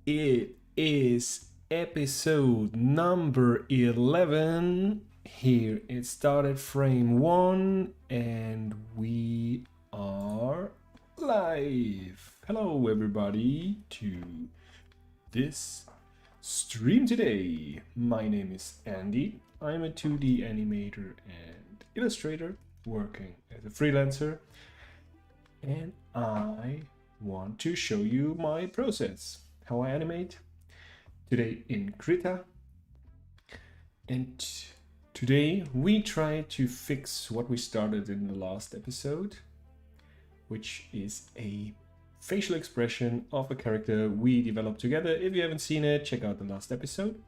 It is episode number 11. Here it started frame 1 and we are live. Hello everybody to this stream today. My name is Andy. I'm a 2D animator and illustrator working as a freelancer, and I want to show you my process, how I animate today in KRITA. And today we try to fix what we started in the last episode, which is a facial expression of a character we developed together. If you haven't seen it, check out the last episode.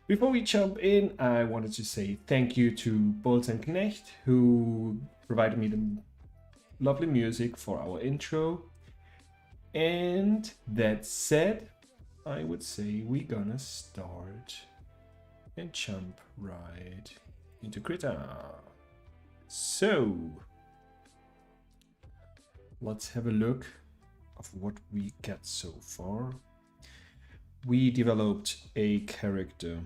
Before we jump in, I wanted to say thank you to Bolz and Knecht, who provided me the lovely music for our intro. And that said, I would say we're gonna start and jump right into KRITA. So let's have a look of what we get so far. We developed a character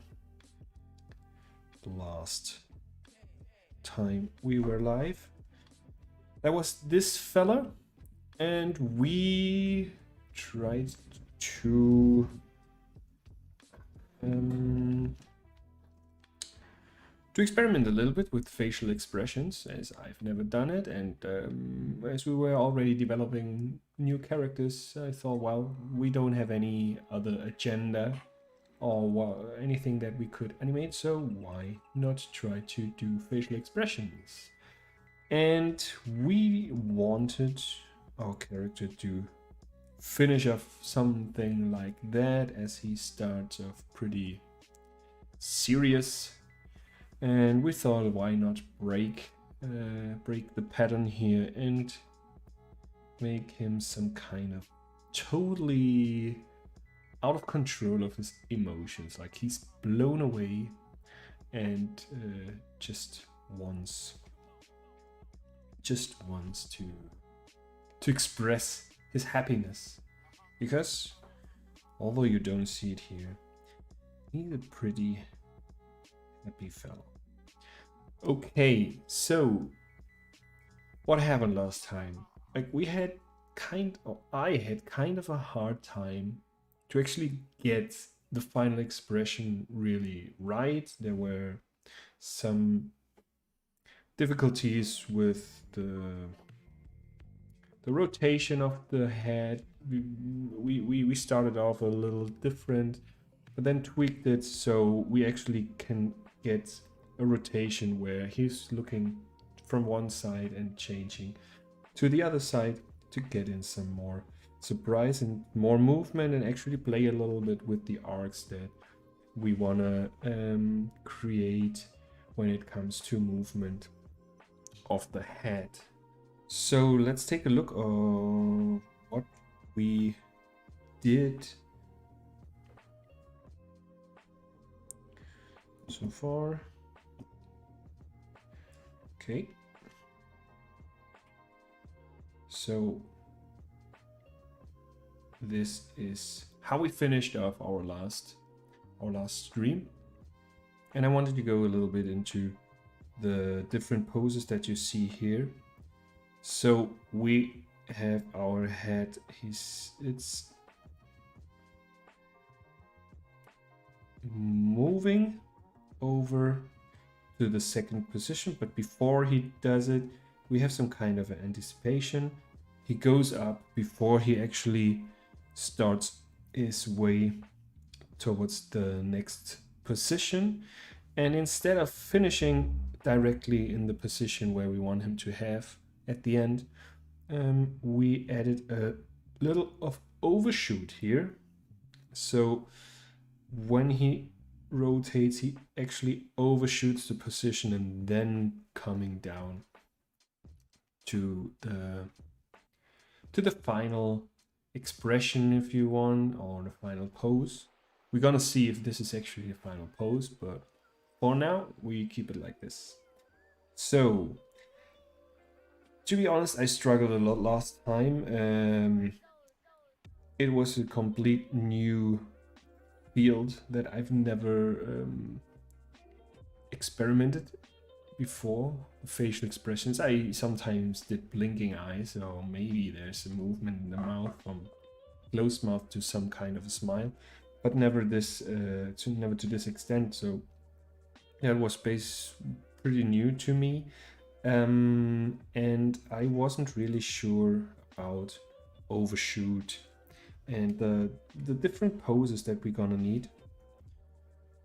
last time we were live. That was this fella, and we tried to experiment a little bit with facial expressions, as I've never done it, and as we were already developing new characters, I thought, well, we don't have any other agenda or anything that we could animate, so why not try to do facial expressions? And we wanted our character to finish off something like that, as he starts off pretty serious, and we thought, why not break the pattern here and make him some kind of totally out of control of his emotions, like he's blown away and just wants to express his happiness, because although you don't see it here, he's a pretty happy fellow. Okay, so what happened last time? Like I had kind of a hard time to actually get the final expression really right. There were some difficulties with the rotation of the head. We started off a little different, but then tweaked it so we actually can get a rotation where he's looking from one side and changing to the other side to get in some more surprise and more movement, and actually play a little bit with the arcs that we want to create when it comes to movement of the head. So let's take a look at what we did so far. Okay. So this is how we finished off our last stream. And I wanted to go a little bit into the different poses that you see here. So we have our head, it's moving over to the second position, but before he does it, we have some kind of an anticipation. He goes up before he actually starts his way towards the next position, and instead of finishing directly in the position where we want him to have at the end, we added a little of overshoot here. So when he rotates, he actually overshoots the position and then coming down to the final expression, if you want, or the final pose. We're gonna see if this is actually a final pose, but for now we keep it like this. So to be honest, I struggled a lot last time. it was a complete new field that I've never experimented before. Facial expressions. I sometimes did blinking eyes, so maybe there's a movement in the mouth from closed mouth to some kind of a smile, but never to this extent. So that was pretty new to me, and I wasn't really sure about overshoot and the different poses that we're gonna need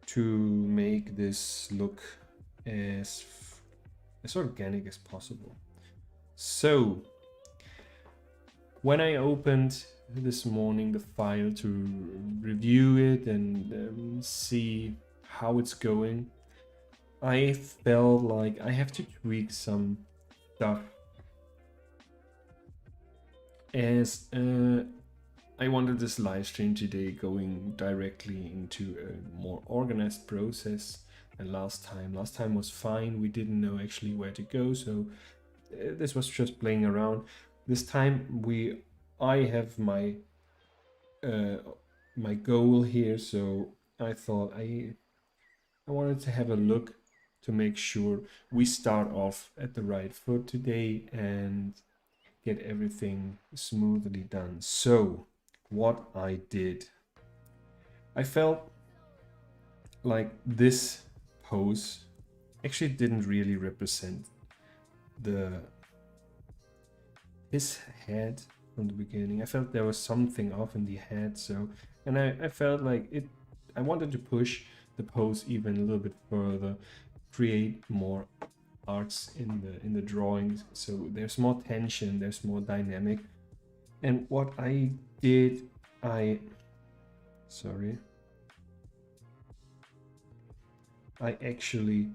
to make this look as organic as possible. So when I opened this morning the file to review it and see how it's going, I felt like I have to tweak some stuff, as I wanted this live stream today going directly into a more organized process than last time. Last time was fine, we didn't know actually where to go, so this was just playing around. This time I have my my goal here, so I thought I wanted to have a look to make sure we start off at the right foot today and get everything smoothly done. So what I did, I felt like this pose actually didn't really represent his head from the beginning. I felt there was something off in the head, so, and I felt like I wanted to push the pose even a little bit further, create more arcs in the drawings, so there's more tension, there's more dynamic. And what I did, I actually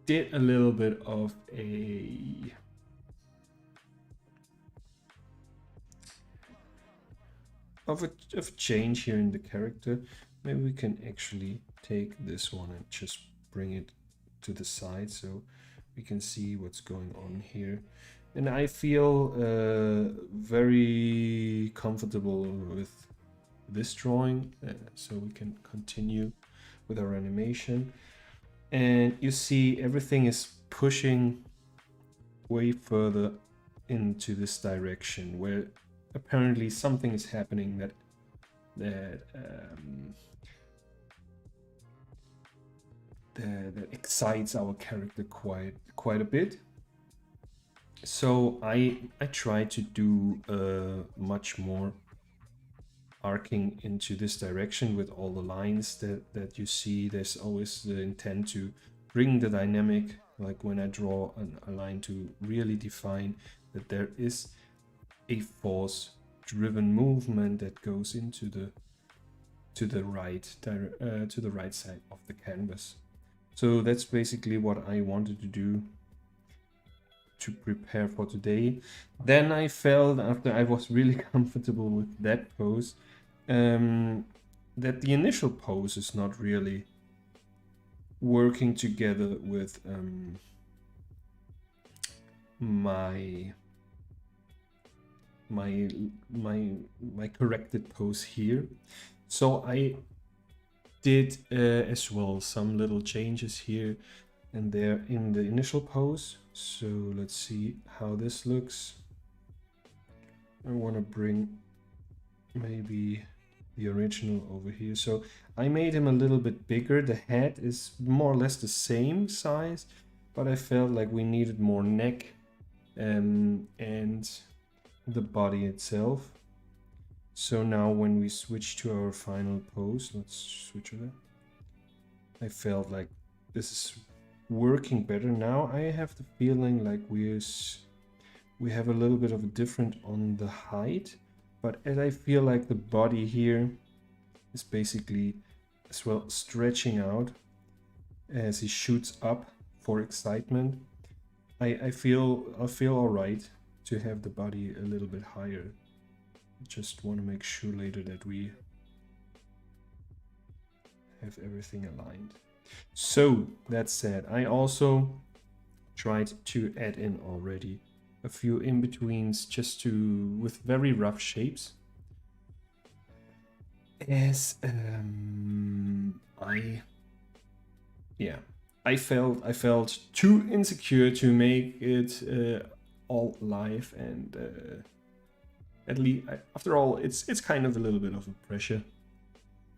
did a little bit of a change here in the character. Maybe we can actually take this one and just bring it to the side so we can see what's going on here. And I feel very comfortable with this drawing, so we can continue with our animation. And you see everything is pushing way further into this direction, where apparently something is happening that excites our character quite a bit. So I try to do much more arcing into this direction with all the lines that you see. There's always the intent to bring the dynamic, like when I draw a line, to really define that there is a force driven movement that goes into the right side of the canvas. So that's basically what I wanted to do to prepare for today. Then I felt, after I was really comfortable with that pose, that the initial pose is not really working together with my corrected pose here. So I did as well some little changes here and there in the initial pose. So let's see how this looks. I want to bring maybe the original over here. So I made him a little bit bigger. The head is more or less the same size, but I felt like we needed more neck and the body itself. So now when we switch to our final pose, let's switch to that. I felt like this is working better. Now I have the feeling like we have a little bit of a different on the height, but as I feel like the body here is basically as well stretching out as he shoots up for excitement. I feel all right to have the body a little bit higher. Just want to make sure later that we have everything aligned. So that said, I also tried to add in already a a few in-betweens just with very rough shapes. As I felt too insecure to make it all live, and at least after all, it's kind of a little bit of a pressure.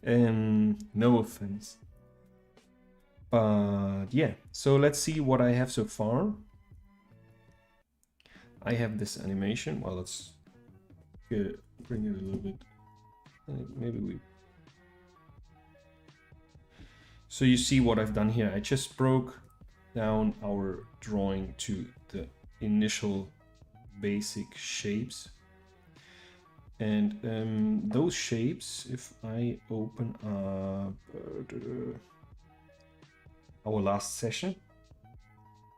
No offense. But yeah, so let's see what I have so far. I have this animation. Well, let's bring it a little bit. Maybe we... So you see what I've done here. I just broke down our drawing to the initial basic shapes. And those shapes, if I open up our last session,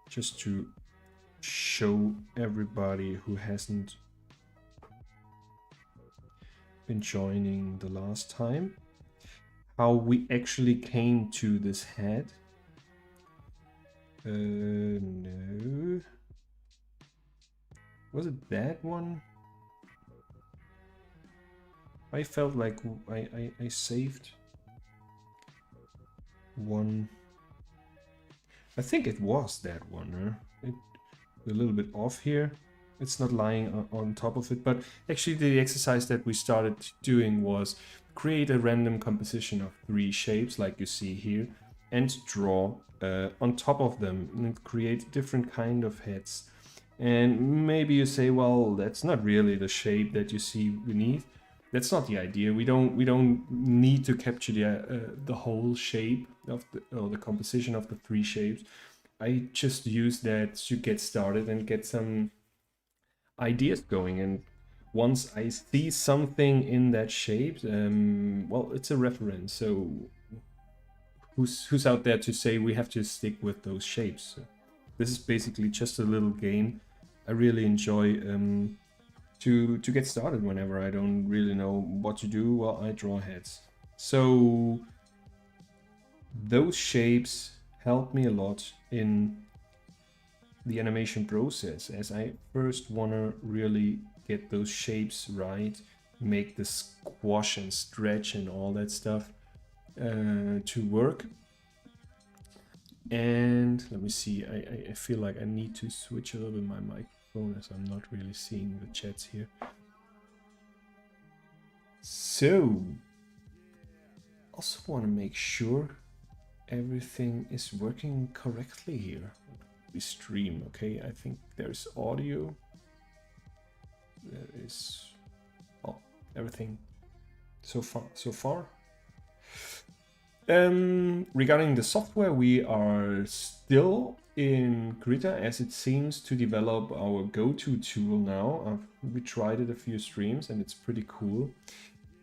just to show everybody who hasn't been joining the last time, how we actually came to this head. No. Was it that one? I felt like I saved one. I think it was that one. It's a little bit off here. It's not lying on top of it, but actually the exercise that we started doing was create a random composition of 3 shapes like you see here and draw on top of them and create different kind of heads. And maybe you say, well, that's not really the shape that you see beneath. That's not the idea. We don't need to capture the whole shape of the composition of the 3 shapes. I just use that to get started and get some ideas going. And once I see something in that shape, well, it's a reference. So who's out there to say we have to stick with those shapes? So this is basically just a little game. I really enjoy to get started whenever I don't really know what to do. Well, I draw heads. So those shapes help me a lot in the animation process, as I first want to really get those shapes right, make the squash and stretch and all that stuff to work. And let me see, I feel like I need to switch a little bit my microphone as I'm not really seeing the chats here. So, also want to make sure everything is working correctly here. We stream, okay? I think there's audio. There is, oh, everything so far. Regarding the software, we are still in KRITA, as it seems to develop our go-to tool now. We tried it a few streams and it's pretty cool.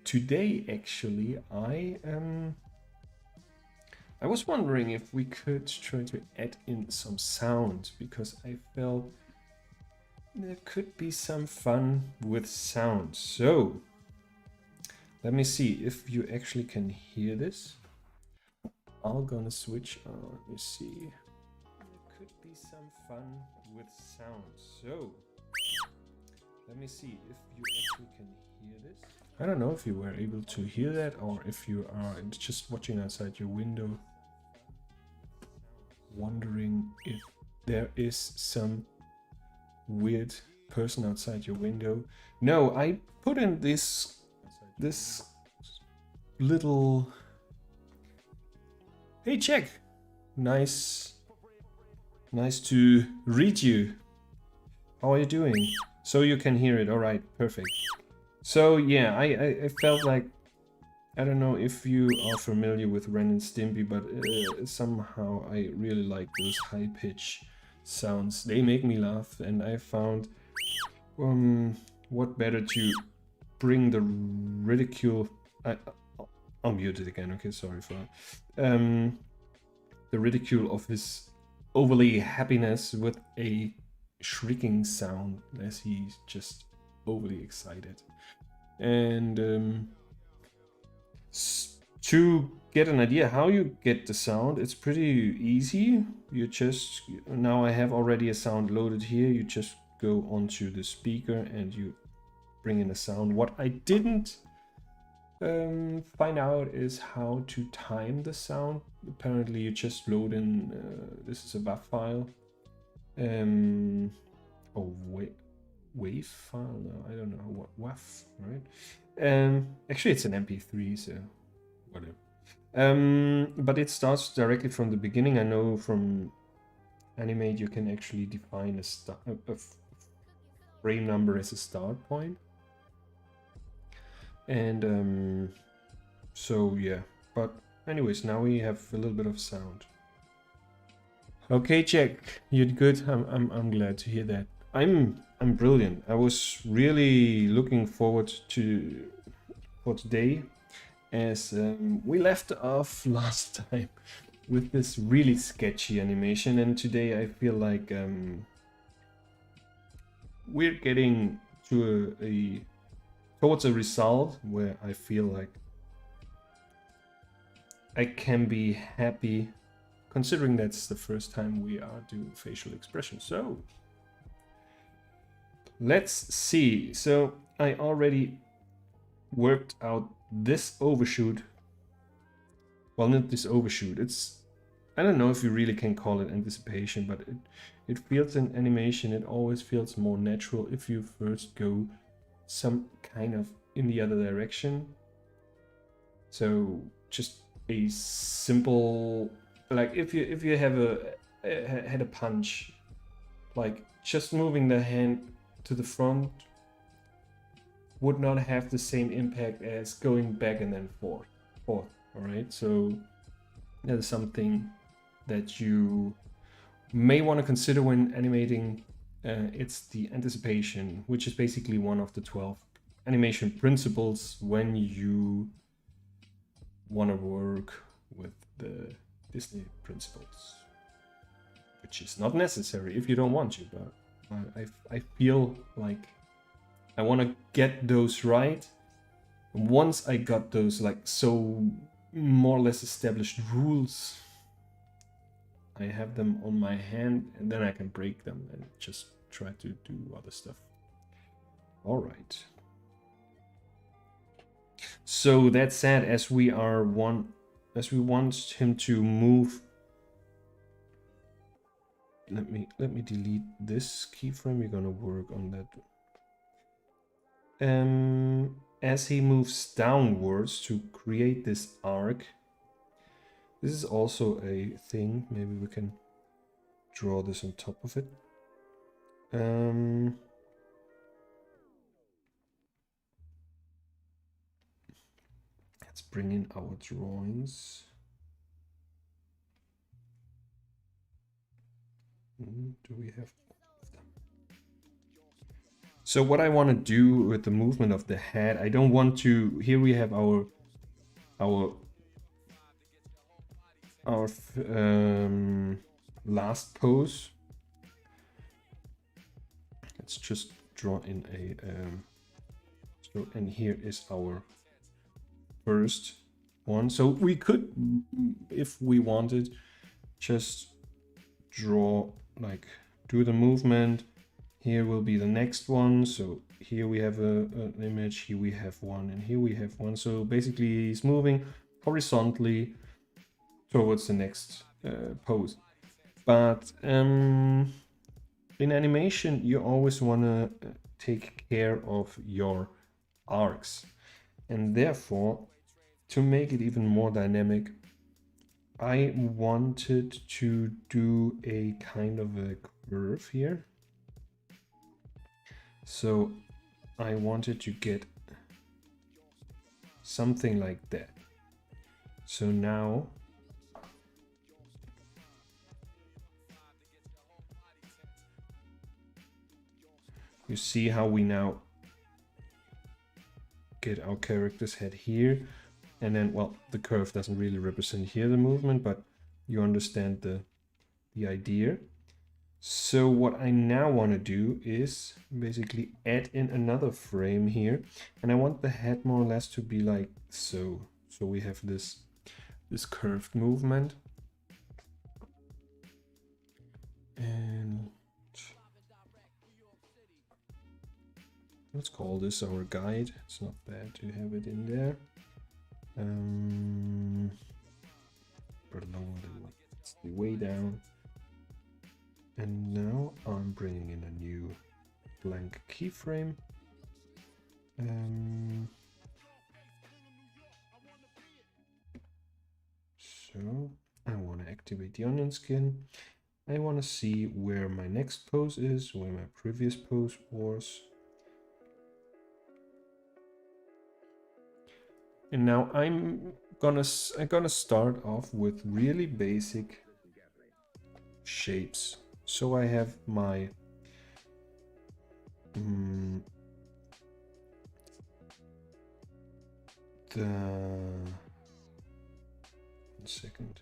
Today, actually, I was wondering if we could try to add in some sound, because I felt there could be some fun with sound. So let me see if you actually can hear this. I'm gonna switch on. Let me see. There could be some fun with sound. So let me see if you actually can hear this. I don't know if you were able to hear that, or if you are just watching outside your window, wondering if there is some weird person outside your window. No, I put in this little... Hey, Jack! Nice to read you. How are you doing? So you can hear it. All right, perfect. So yeah, I felt like, I don't know if you are familiar with Ren and Stimpy, but somehow I really like those high pitch sounds. They make me laugh, and I found what better to bring the ridicule. I'll mute it again. Okay, sorry for that. The ridicule of his overly happiness with a shrieking sound, as he's just overly excited. And to get an idea how you get the sound, it's pretty easy. You just, now I have already a sound loaded here. You just go onto the speaker and you bring in a sound. What I didn't find out is how to time the sound. Apparently you just load in, this is a WAV file. Oh, wave file? No, I don't know what WAV, right? Actually it's an MP3, so whatever. But it starts directly from the beginning. I know from Animate you can actually define a frame number as a start point. And so yeah, but anyways, now we have a little bit of sound. Okay, Jack, you're good. I'm glad to hear that. I'm brilliant. I was really looking forward for today, as we left off last time with this really sketchy animation, and today I feel like we're getting to towards a result where I feel like I can be happy, considering that's the first time we are doing facial expression. So let's see. So I already worked out this overshoot. Well, not this overshoot. I don't know if you really can call it anticipation, but it feels in animation, it always feels more natural if you first go some kind of in the other direction. So just a simple, like if you have had a punch, like just moving the hand to the front would not have the same impact as going back and then forth. All right, so that is something that you may want to consider when animating. It's the anticipation, which is basically one of the 12 animation principles when you want to work with the Disney principles, which is not necessary if you don't want to, but I feel like I want to get those right. Once I got those like so more or less established rules, I have them on my hand, and then I can break them and just try to do other stuff. All right. So that said, as we want him to move. Let me delete this keyframe. We're gonna work on that. As he moves downwards to create this arc. This is also a thing. Maybe we can draw this on top of it. Let's bring in our drawings. Do we have them? So what I want to do with the movement of the head, I don't want to. Here we have our last pose. Let's just draw in a so, and here is our first one. So we could, if we wanted, just draw, like, do the movement. Here will be the next one. So here we have an image, here we have one, and here we have one. So basically he's moving horizontally towards the next pose. But in animation, you always want to take care of your arcs. And therefore, to make it even more dynamic, I wanted to do a kind of a curve here. So I wanted to get something like that. So now you see how we now get our character's head here, and then, well, the curve doesn't really represent here the movement, but you understand the idea. So what I now want to do is basically add in another frame here, and I want the head more or less to be like so. So we have this curved movement, and Let's call this our guide. It's not bad to have it in there. Below it's the way down. And now I'm bringing in a new blank keyframe. So I want to activate the onion skin. I want to see where my next pose is, where my previous pose was. And now I'm gonna start off with really basic shapes. So I have my one second.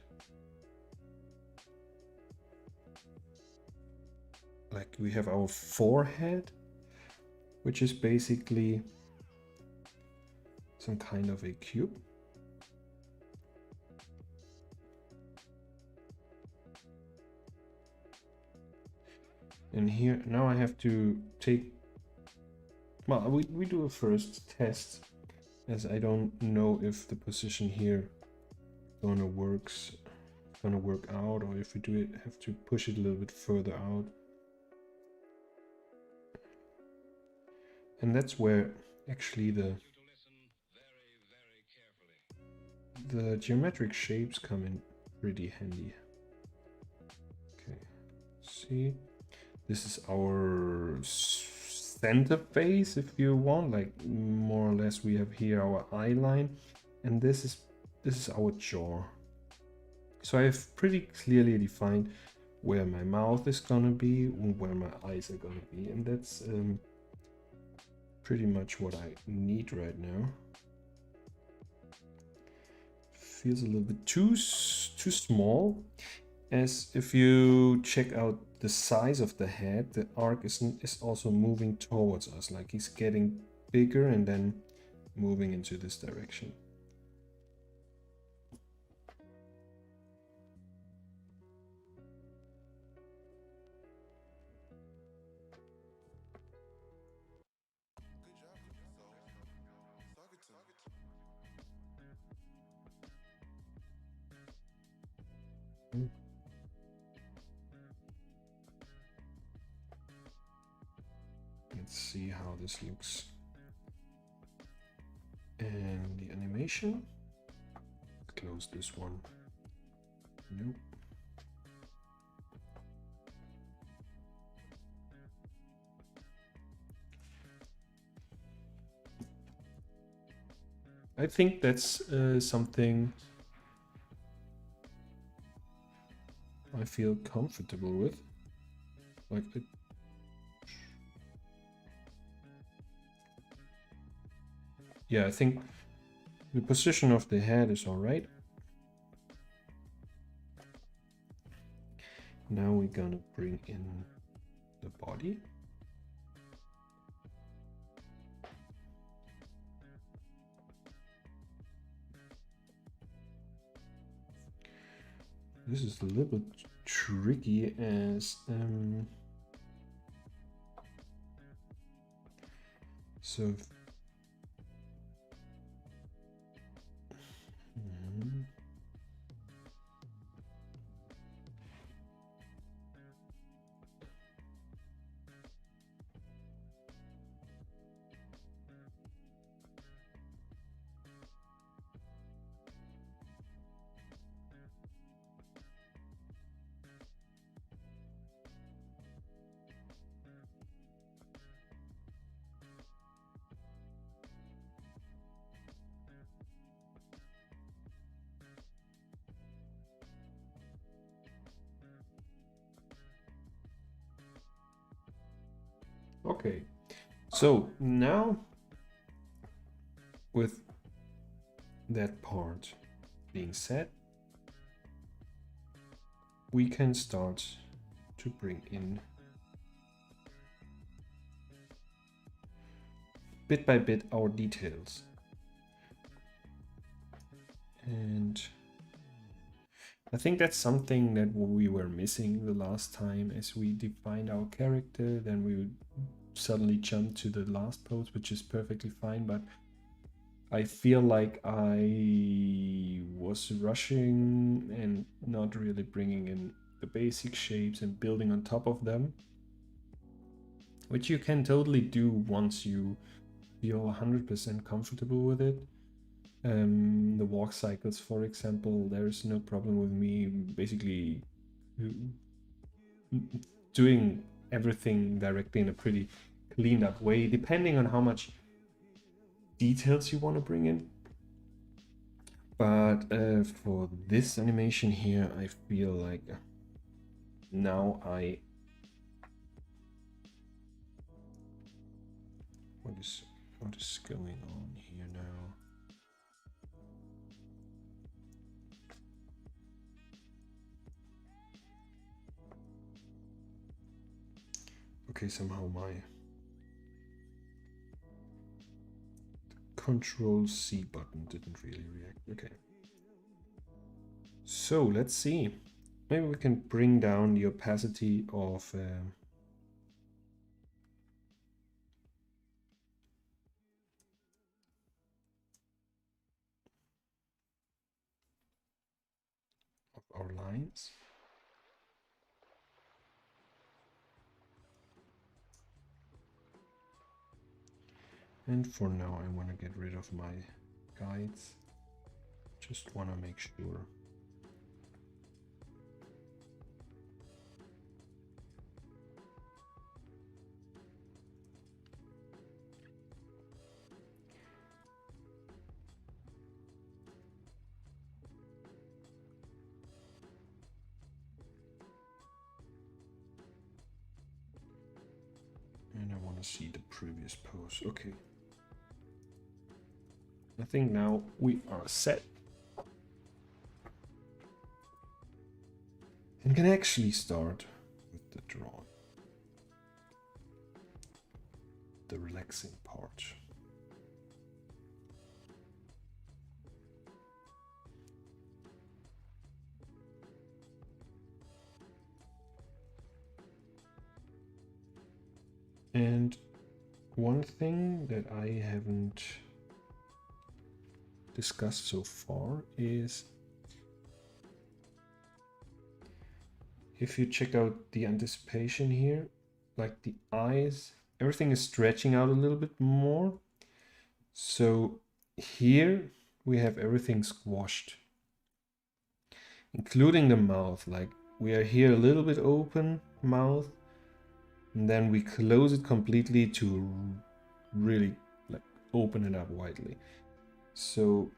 Like we have our forehead, which is basically some kind of a cube. And here, now I have to take, well, we do a first test, as I don't know if the position here gonna work out, or if we do it, have to push it a little bit further out. And that's where actually the geometric shapes come in pretty handy. Okay, see, this is our center face, if you want, like more or less we have here our eye line, and this is our jaw. So I have pretty clearly defined where my mouth is gonna be and where my eyes are gonna be, and that's pretty much what I need right now. Feels a little bit too small, as if you check out the size of the head, the arc is also moving towards us, like he's getting bigger and then moving into this direction. Let's see how this looks. And the animation. Close this one. Nope. I think that's something I feel comfortable with. Like it. Yeah, I think the position of the head is all right. Now we're gonna bring in the body. This is a little bit tricky, as so okay, so now with that part being set, we can start to bring in bit by bit our details. And I think that's something that we were missing the last time, as we defined our character, then we suddenly jump to the last pose, which is perfectly fine, but I feel like I was rushing and not really bringing in the basic shapes and building on top of them, which you can totally do once you feel 100% comfortable with it. The walk cycles, for example, there's no problem with me basically doing everything directly in a pretty cleaned up way, depending on how much details you want to bring in. But for this animation here, I feel like now what is going on here now? Okay, somehow my Control-C button didn't really react. Okay. So let's see. Maybe we can bring down the opacity of our lines. And for now, I want to get rid of my guides. Just want to make sure. And I want to see the previous pose. Okay. I think now we are set. And can actually start with the drawing. The relaxing part. And one thing that I haven't discussed so far is if you check out the anticipation here, like the eyes, everything is stretching out a little bit more. So here we have everything squashed, including the mouth. Like we are here a little bit open mouth, and then we close it completely to really like open it up widely. So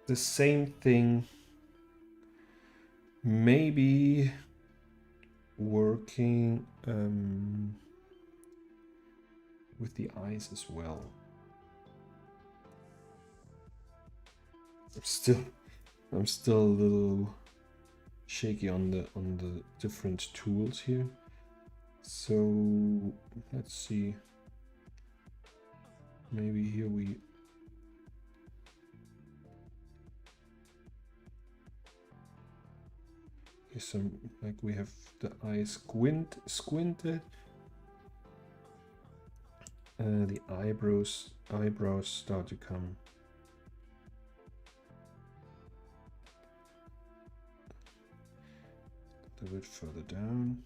the same thing maybe working with the eyes as well. I'm still a little shaky on the different tools here. So let's see. Maybe here we some, like we have the eyes squinted. The eyebrows start to come a little bit further down.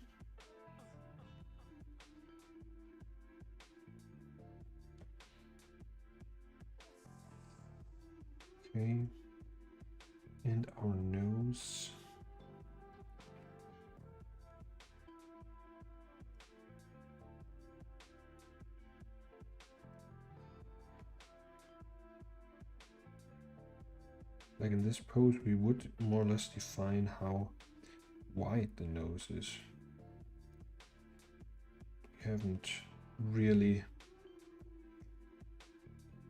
Okay, and our nose. Like in this pose, we would more or less define how wide the nose is. We haven't really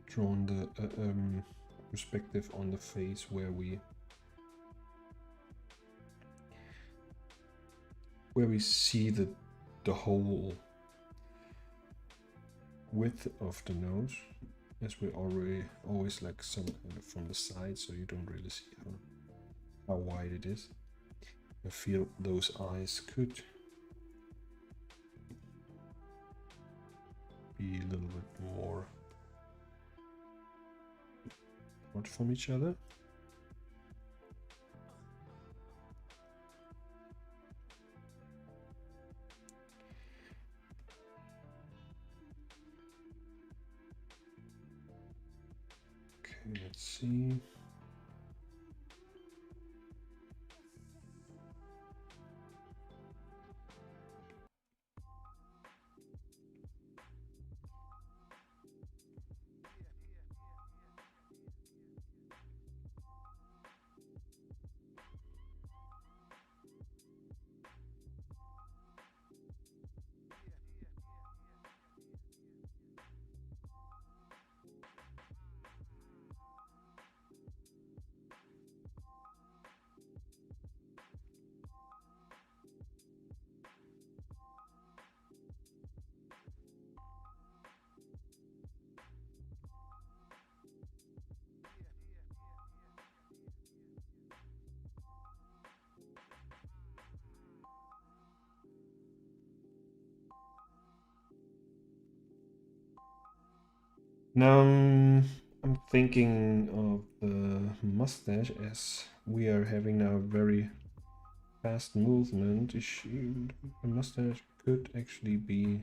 drawn the perspective on the face where we see the whole width of the nose, as we always like some kind of from the side, so you don't really see how wide it is. I feel those eyes could be a little bit more apart from each other. Okay, let's see. Now I'm thinking of the mustache, as we are having now a very fast movement. The mustache could actually be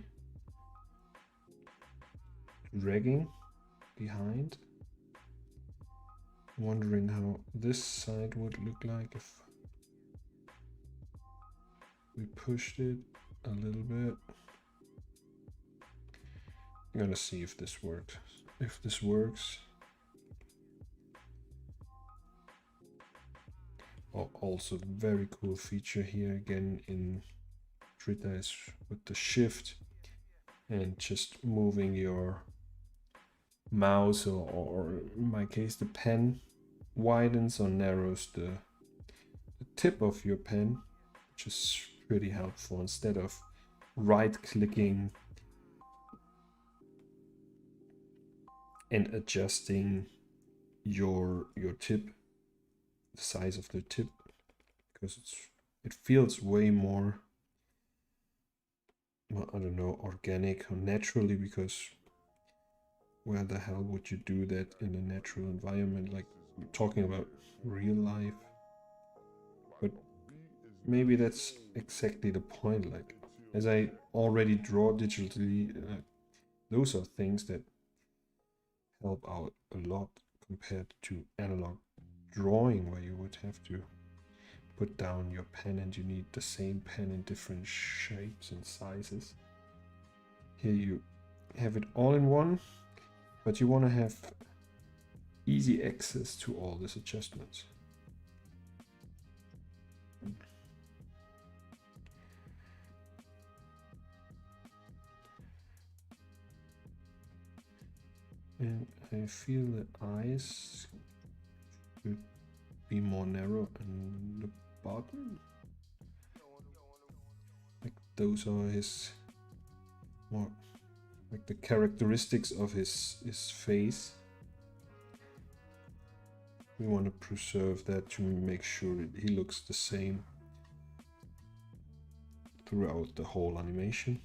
dragging behind. Wondering how this side would look like if we pushed it a little bit. I'm gonna see if this works. If this works. Oh, also very cool feature here again in KRITA is with the shift and just moving your mouse, or in my case the pen, widens or narrows the tip of your pen, which is pretty helpful instead of right clicking and adjusting your tip, the size of the tip, because it feels way more, well, I don't know, organic or naturally, because where the hell would you do that in a natural environment, like talking about real life? But maybe that's exactly the point. Like, as I already draw digitally, those are things that help out a lot compared to analog drawing, where you would have to put down your pen and you need the same pen in different shapes and sizes. Here you have it all in one, but you want to have easy access to all these adjustments. And I feel the eyes should be more narrow and the bottom. Like those are his more like the characteristics of his face. We want to preserve that to make sure that he looks the same throughout the whole animation.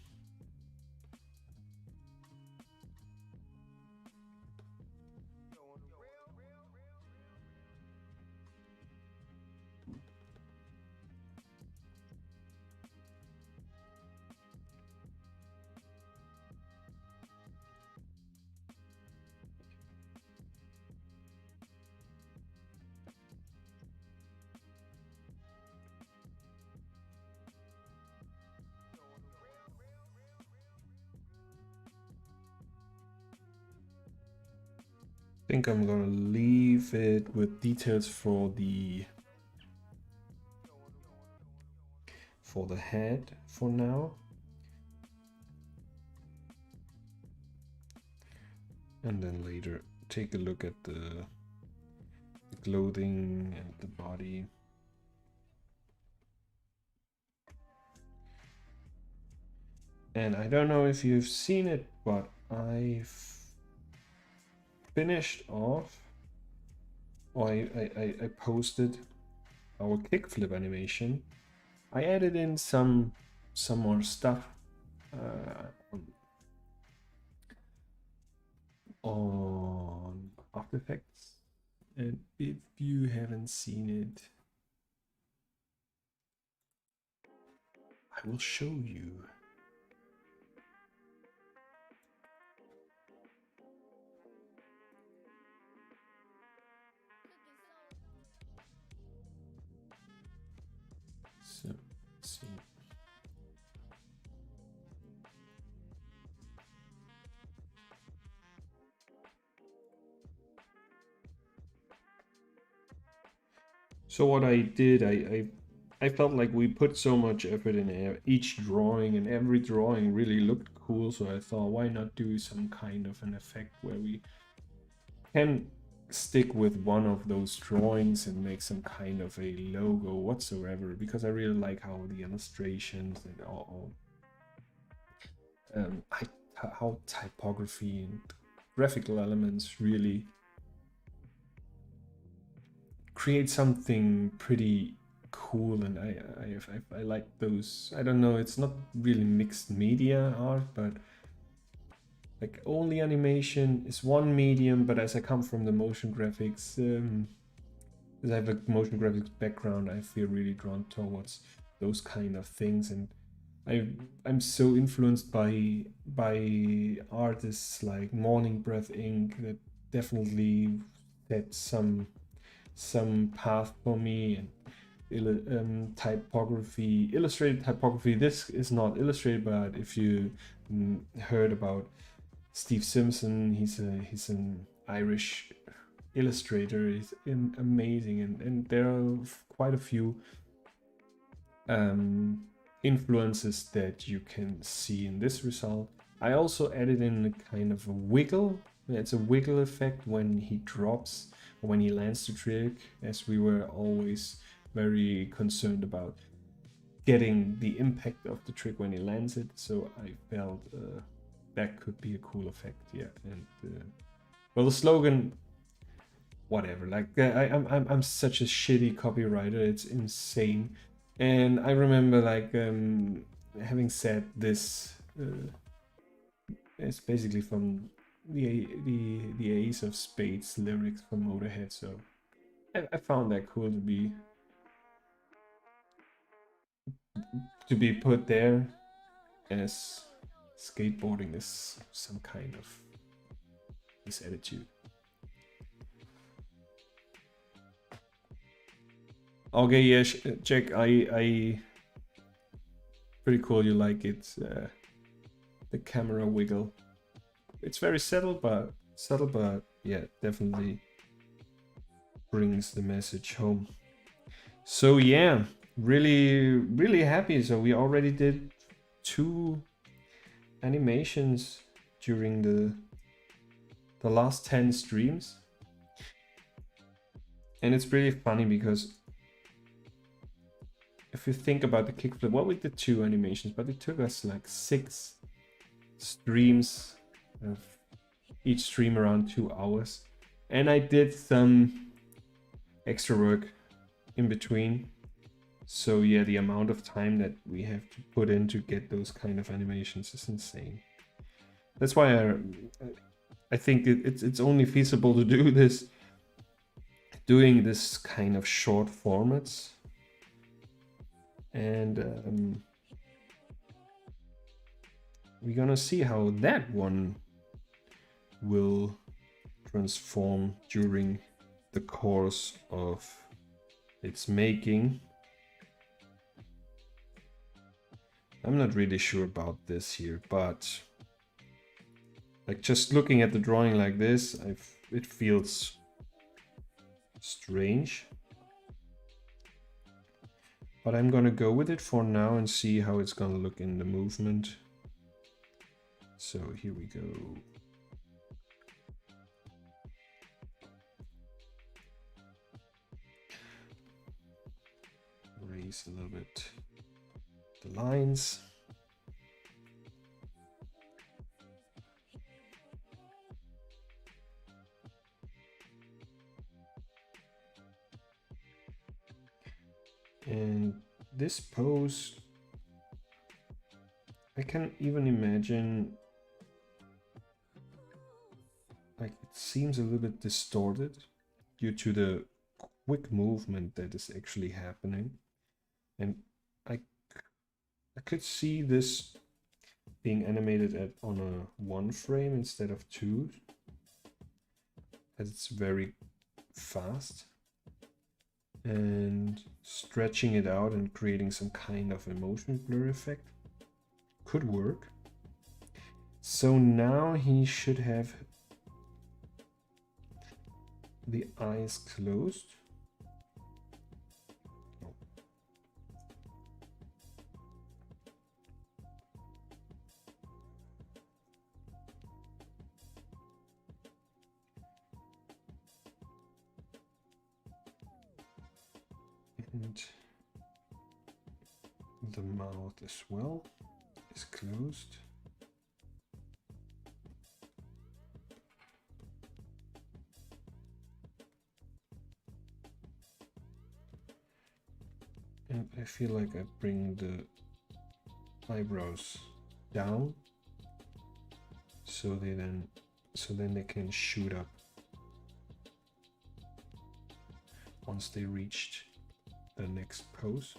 I think I'm gonna leave it with details for the head for now, and then later take a look at the clothing and the body. And I don't know if you've seen it, but I've finished off, or I posted our kickflip animation. I added in some more stuff on After Effects. And if you haven't seen it, I will show you. So, let's see. So what I did, I felt like we put so much effort in each drawing, and every drawing really looked cool. So I thought, why not do some kind of an effect where we can stick with one of those drawings and make some kind of a logo whatsoever, because I really like how the illustrations and how typography and graphical elements really create something pretty cool. And I like those. I don't know, it's not really mixed media art, but like only animation is one medium. But as I come from the motion graphics, as I have a motion graphics background, I feel really drawn towards those kind of things. And I'm so influenced by artists like Morning Breath Inc. that definitely set some path for me. And typography, illustrated typography. This is not illustrated, but if you heard about Steve Simpson, he's an Irish illustrator. He's amazing, and there are quite a few influences that you can see in this result. I also added in a kind of a wiggle. It's a wiggle effect when he drops, or when he lands the trick, as we were always very concerned about getting the impact of the trick when he lands it. So I felt that could be a cool effect, yeah. And well, the slogan, whatever. Like I'm such a shitty copywriter. It's insane. And I remember like having said this. It's basically from the Ace of Spades lyrics from Motorhead. So I found that cool to be put there, as skateboarding is some kind of this attitude. Okay, yeah, Jack, I pretty cool. You like it, the camera wiggle. It's very subtle, but yeah, definitely brings the message home. So yeah, really happy. So we already did 2 animations during the last 10 streams. And it's really funny because if you think about the kickflip, well, we did 2 animations, but it took us like 6 streams, of each stream around 2 hours. And I did some extra work in between. So yeah, the amount of time that we have to put in to get those kind of animations is insane. That's why I think it's only feasible to do this, doing this kind of short formats. And we're gonna see how that one will transform during the course of its making. I'm not really sure about this here, but like just looking at the drawing like this, it feels strange. But I'm gonna go with it for now and see how it's gonna look in the movement. So here we go. Raise a little bit the lines. And this pose, I can even imagine like it seems a little bit distorted due to the quick movement that is actually happening. And I could see this being animated on a 1 frame instead of 2, as it's very fast, and stretching it out and creating some kind of emotion blur effect could work. So now he should have the eyes closed. And the mouth as well is closed. And I feel like I bring the eyebrows down so then they can shoot up once they reached the next pose.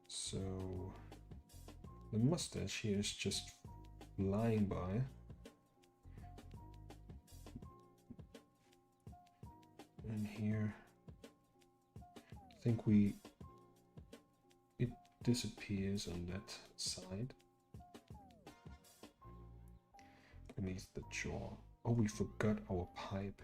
So the mustache here is just flying by. And here, I think it disappears on that side. Beneath the jaw. Oh, we forgot our pipe.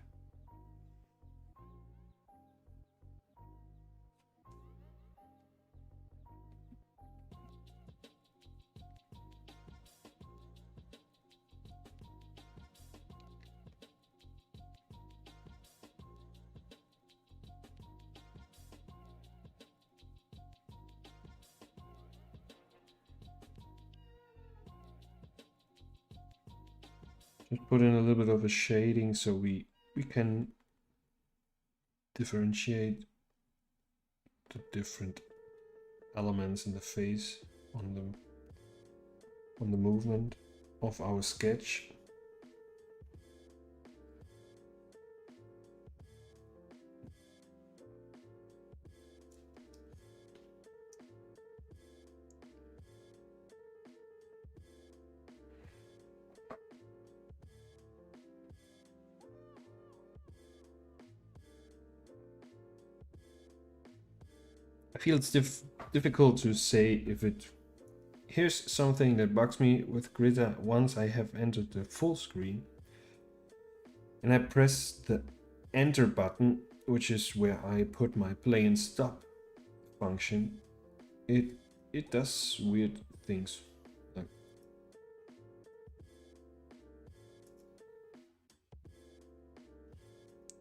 Just put in a little bit of a shading so we can differentiate the different elements in the face on the movement of our sketch. I feel it's difficult to say if it... Here's something that bugs me with KRITA. Once I have entered the full screen and I press the enter button, which is where I put my play and stop function, it does weird things. Like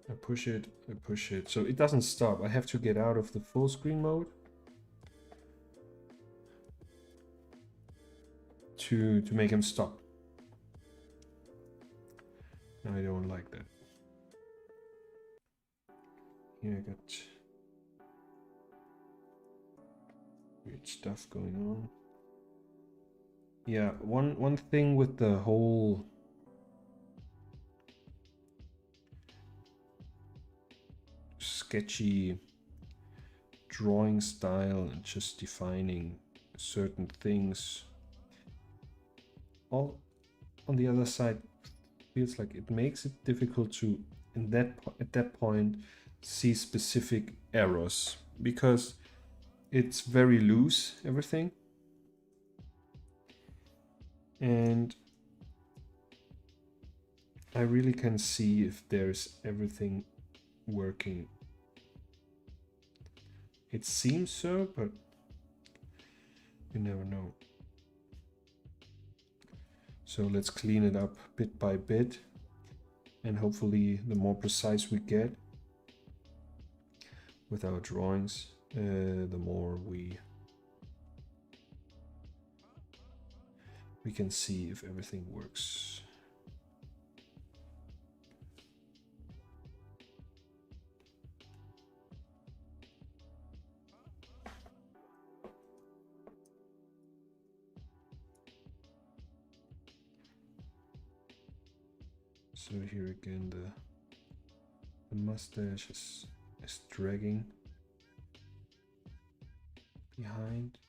I push it, so it doesn't stop. I have to get out of the full screen mode to make him stop. I don't like that. Here I got weird stuff going on. Yeah, one thing with the whole sketchy drawing style and just defining certain things, all on the other side feels like it makes it difficult to at that point see specific errors, because it's very loose, everything, and I really can see if there's everything working. It seems so, but you never know. So let's clean it up bit by bit, and hopefully the more precise we get with our drawings, the more we can see if everything works. So here again, the mustache is dragging behind.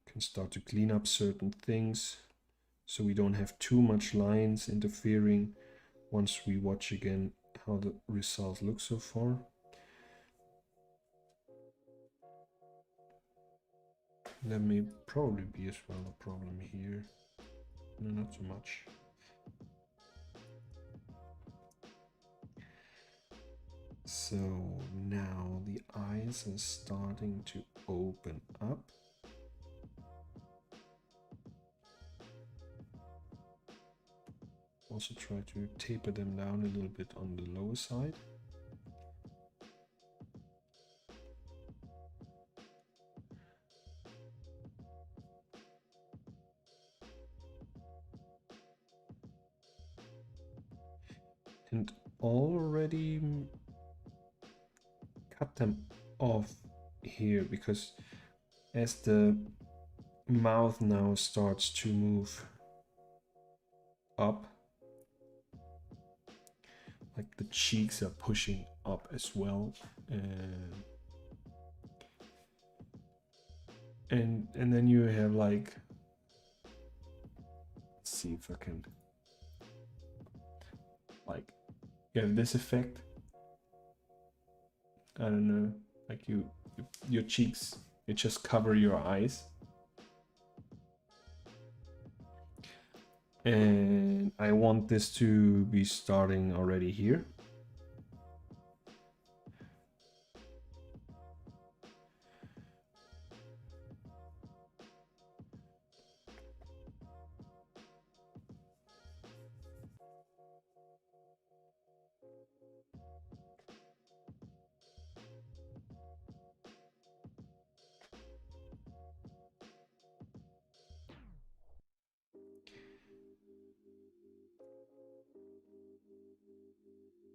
Can start to clean up certain things so we don't have too much lines interfering once we watch again how the result looks so far. That may probably be as well a problem here. No, not so much. So now the eyes are starting to open up. Also try to taper them down a little bit on the lower side. And already cut them off here, because as the mouth now starts to move up, like the cheeks are pushing up as well, and then you have like, let's see if I can, like, you have this effect. I don't know, like your cheeks, it just cover your eyes. And I want this to be starting already here.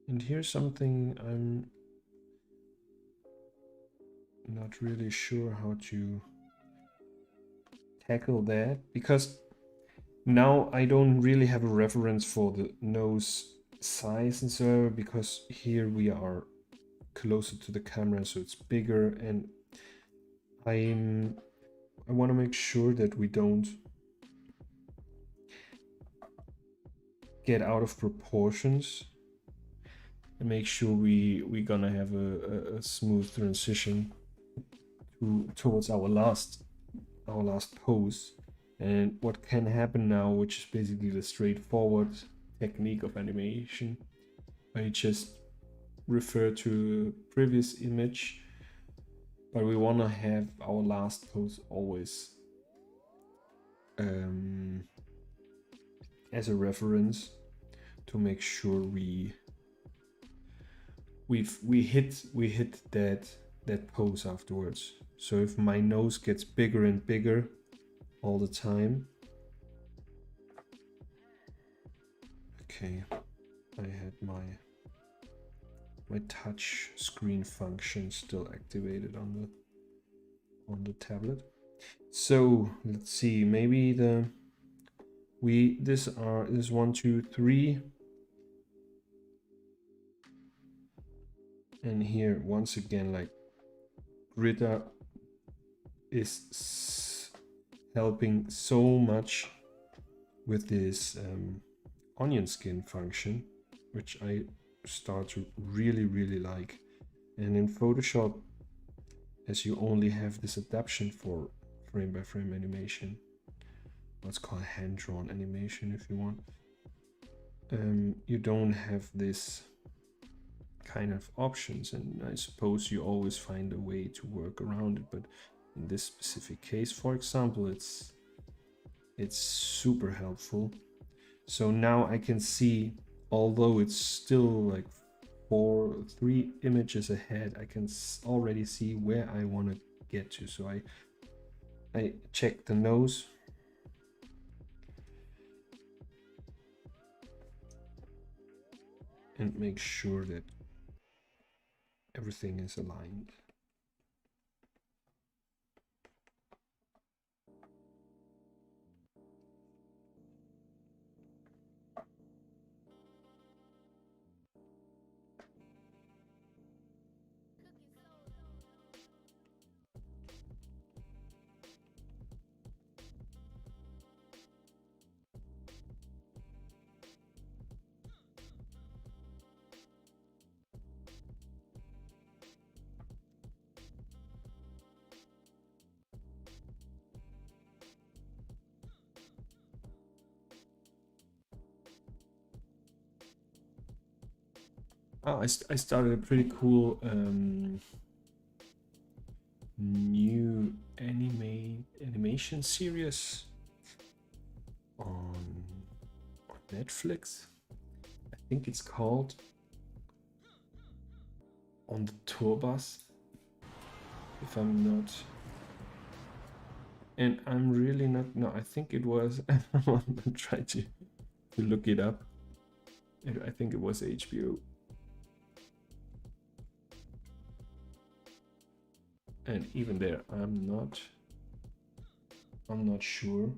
And here's something I'm not really sure how to tackle that, because now I don't really have a reference for the nose size and so, because here we are closer to the camera, so it's bigger, and I want to make sure that we don't get out of proportions, and make sure we're gonna have a smooth transition towards our last pose. And what can happen now, which is basically the straightforward technique of animation, where you just refer to a previous image, but we want to have our last pose always as a reference, to make sure we hit that pose afterwards. So if my nose gets bigger and bigger all the time, okay, I had my touch screen function still activated on the tablet. So let's see, maybe this is 1, 2, 3, and here once again, like, KRITA is helping so much with this onion skin function, which I start to really like. And in Photoshop, as you only have this adaptation for frame by frame animation, what's called hand-drawn animation if you want, you don't have this kind of options, and I suppose you always find a way to work around it, but in this specific case, for example, it's super helpful So now I can see, although it's still like 3 images ahead, I can already see where I want to get to. So I check the nose. And make sure that everything is aligned. Oh, I started a pretty cool new animation series on Netflix. I think it's called On the Tour Bus, if I'm not. And I'm really not. No, I think it was. I'm trying to look it up. I think it was HBO. And even there, I'm not sure.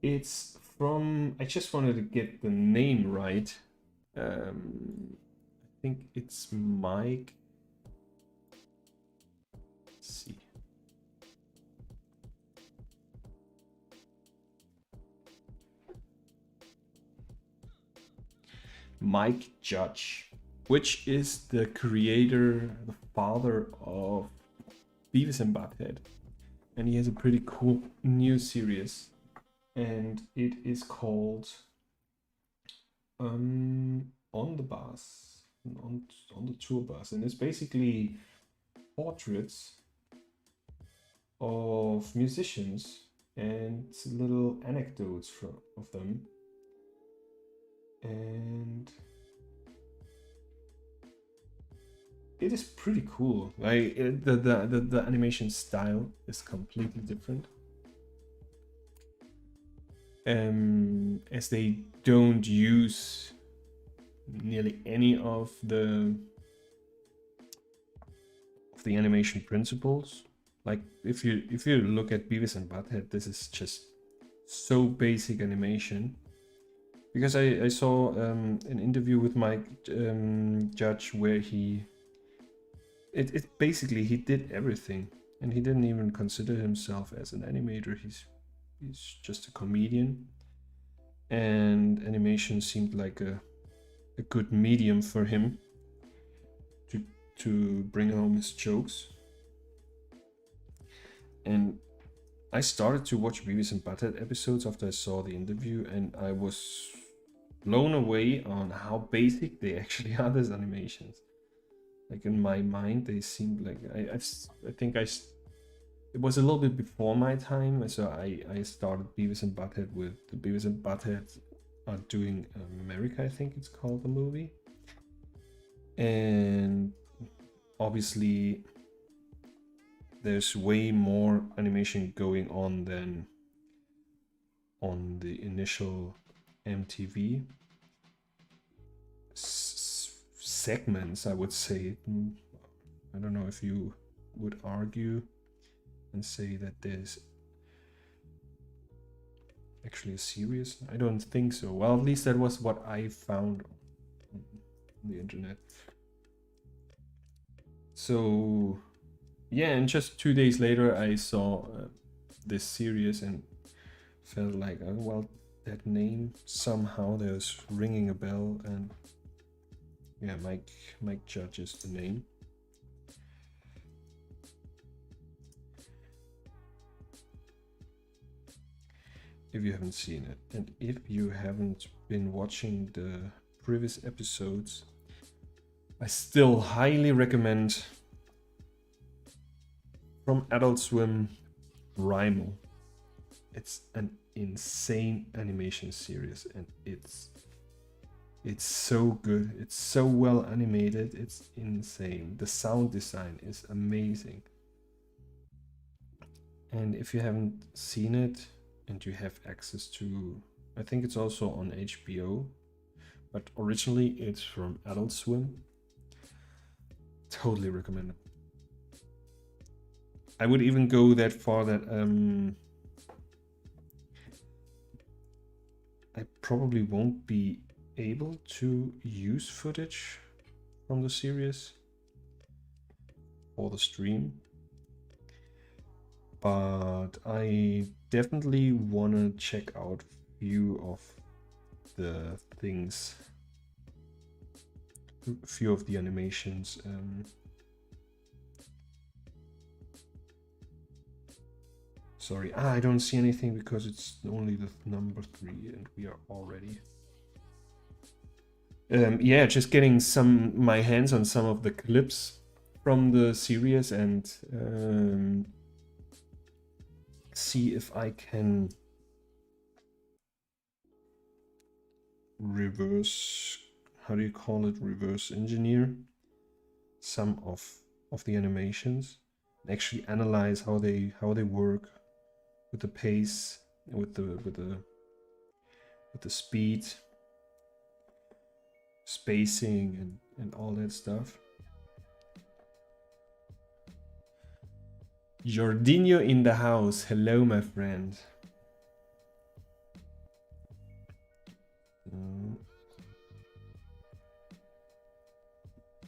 It's from, I just wanted to get the name right. I think it's Mike. Let's see. Mike Judge, which is the creator, the father of Beavis and Butthead. And he has a pretty cool new series. And it is called On the Bus, on the Tour Bus. And it's basically portraits of musicians and little anecdotes of them. And it is pretty cool. Like the animation style is completely different. As they don't use nearly any of the animation principles. Like if you look at Beavis and Butthead, this is just so basic animation. Because I saw an interview with Mike Judge where it basically he did everything, and he didn't even consider himself as an animator. He's just a comedian, and animation seemed like a good medium for him to bring home his jokes. And I started to watch Beavis and Butthead episodes after I saw the interview, and I was blown away on how basic they actually are, these animations. Like in my mind, they seemed like I think it was a little bit before my time, so I started Beavis and Butthead with the Beavis and Butthead are doing America, I think it's called, the movie. And obviously there's way more animation going on than on the initial MTV segments, I would say. I don't know if you would argue and say that there's actually a series. I don't think so. Well, at least that was what I found on the internet. So yeah, and just 2 days later I saw this series and felt like, oh, well, that name somehow there's ringing a bell. And yeah, Mike Judge is the name. If you haven't seen it, and if you haven't been watching the previous episodes, I still highly recommend from Adult Swim, Rhymo. It's an insane animation series, and it's so good. It's so well animated. It's insane. The sound design is amazing. And if you haven't seen it and you have access to, I think it's also on HBO, but originally it's from Adult Swim. Totally recommend it. I would even go that far that I probably won't be able to use footage from the series for the stream, but I definitely want to check out a few of the things, a few of the animations. Sorry, I don't see anything because it's only the number 3 and we are already. Yeah, just getting my hands on some of the clips from the series and see if I can reverse, how do you call it, reverse engineer some of the animations, actually analyze how they work with the pace, with the speed, spacing, and all that stuff. Jordinho in the house. Hello, my friend.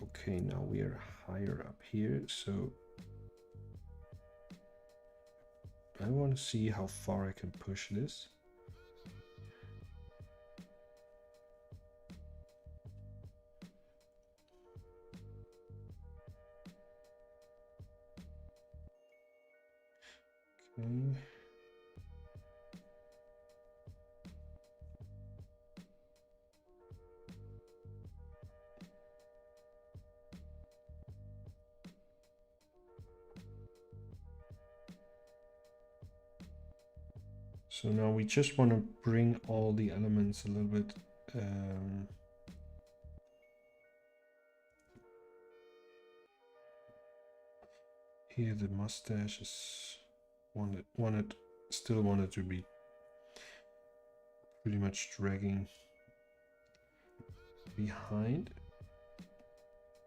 Okay, now we are higher up here, so I want to see how far I can push this. Okay. So now we just want to bring all the elements a little bit here. The mustache is still wanted to be pretty much dragging behind.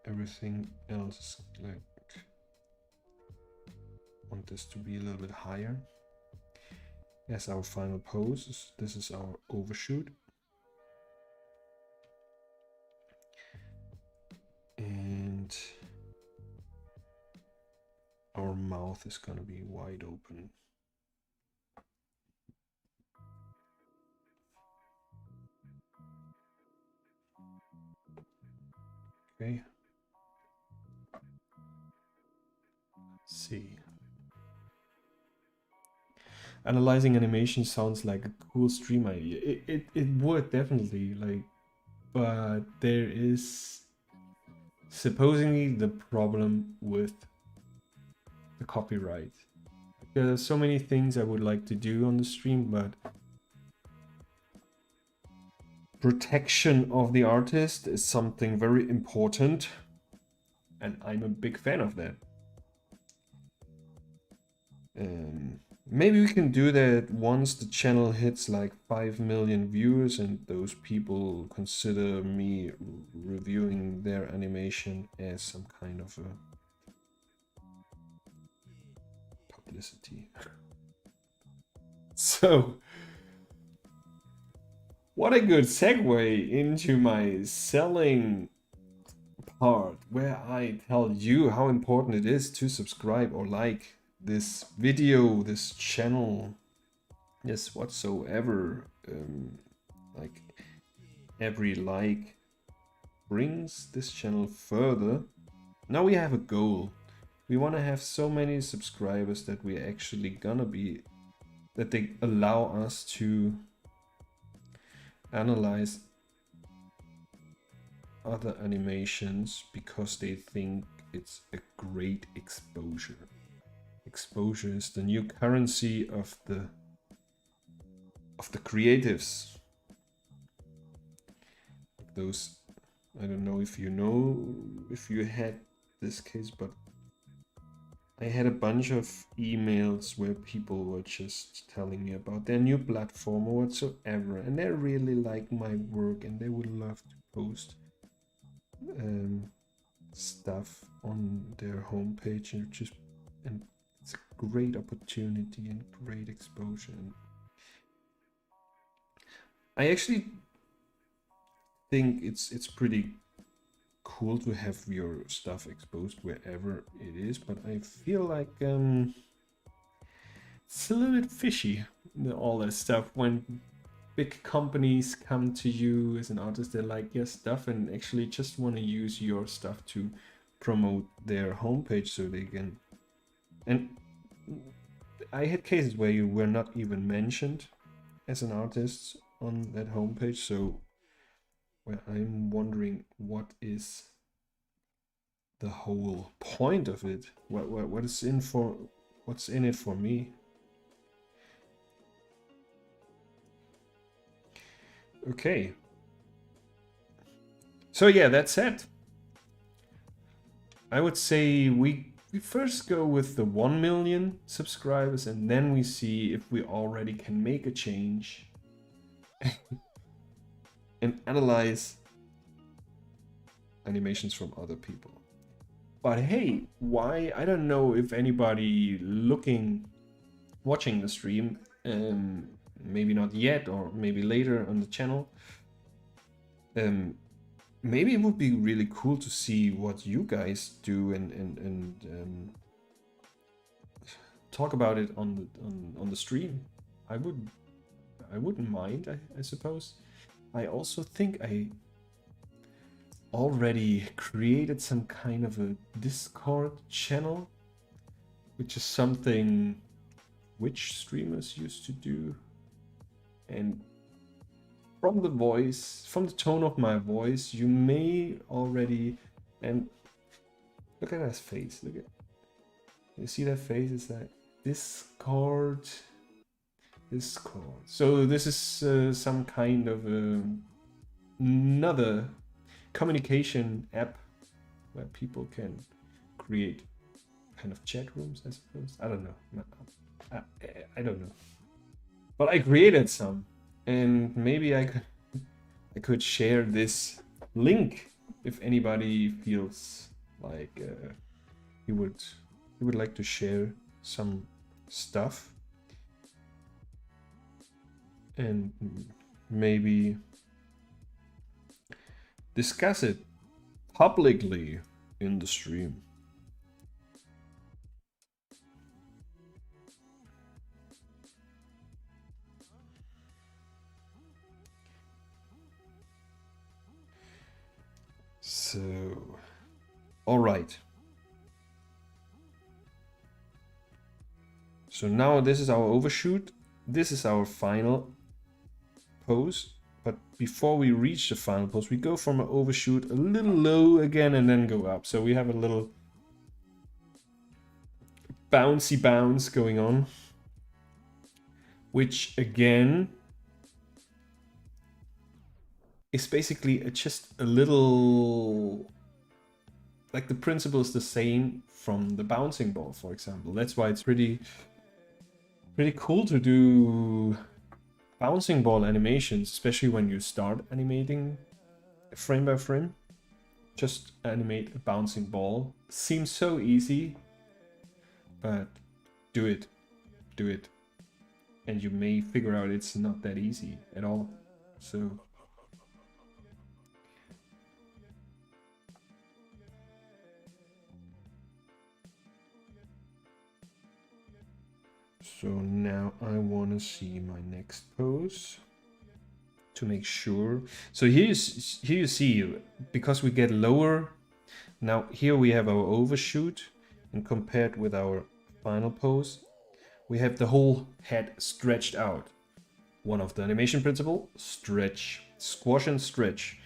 Everything else, like, want this to be a little bit higher. As our final pose, this is our overshoot. And our mouth is gonna be wide open. Okay. Let's see. Analyzing animation sounds like a cool stream idea. It would definitely, like, but there is supposedly the problem with the copyright. There are so many things I would like to do on the stream, but protection of the artist is something very important, and I'm a big fan of that. Maybe we can do that once the channel hits like 5 million viewers and those people consider me reviewing their animation as some kind of a publicity. So, what a good segue into my selling part, where I tell you how important it is to subscribe or like this video, this channel, this whatsoever. Like, every like brings this channel further. Now we have a goal. We want to have so many subscribers that we're actually gonna be, that they allow us to analyze other animations because they think it's a great exposure. Exposure is the new currency of the of the creatives. Those, I don't know if you had this case, but I had a bunch of emails where people were just telling me about their new platform or whatsoever, and they really like my work and they would love to post stuff on their homepage, and it's a great opportunity and great exposure. And I actually think it's pretty cool to have your stuff exposed wherever it is, but I feel like it's a little bit fishy, all that stuff, when big companies come to you as an artist, they like your stuff and actually just want to use your stuff to promote their homepage so they can. And I had cases where you were not even mentioned as an artist on that homepage, so well, I'm wondering what is the whole point of it. What's in it for me? Okay. So yeah, that's it. I would say we first go with the 1 million subscribers, and then we see if we already can make a change and analyze animations from other people. But hey, why? I don't know if anybody watching the stream, maybe not yet, or maybe later on the channel. Maybe it would be really cool to see what you guys do and talk about it on the stream. I wouldn't mind, I suppose. I also think I already created some kind of a Discord channel, which is something which streamers used to do. And from the tone of my voice, you may already, and look at his face, you see that face? Is that Discord? So this is some kind of another communication app where people can create kind of chat rooms, I suppose. I don't know. I don't know. But I created some, and maybe I could share this link if anybody feels like he would like to share some stuff, and maybe discuss it publicly in the stream. So, all right. So now this is our overshoot. This is our final pose. But before we reach the final pose, we go from an overshoot a little low again and then go up. So we have a little bouncy bounce going on, which again is basically just a little, like the principle is the same from the bouncing ball, for example. That's why it's pretty cool to do bouncing ball animations, especially when you start animating frame by frame. Just animate a bouncing ball. Seems so easy, but do it. And you may figure out it's not that easy at all. So now I want to see my next pose to make sure. So here you see, because we get lower, now here we have our overshoot, and compared with our final pose, we have the whole head stretched out. One of the animation principle, stretch, squash and stretch.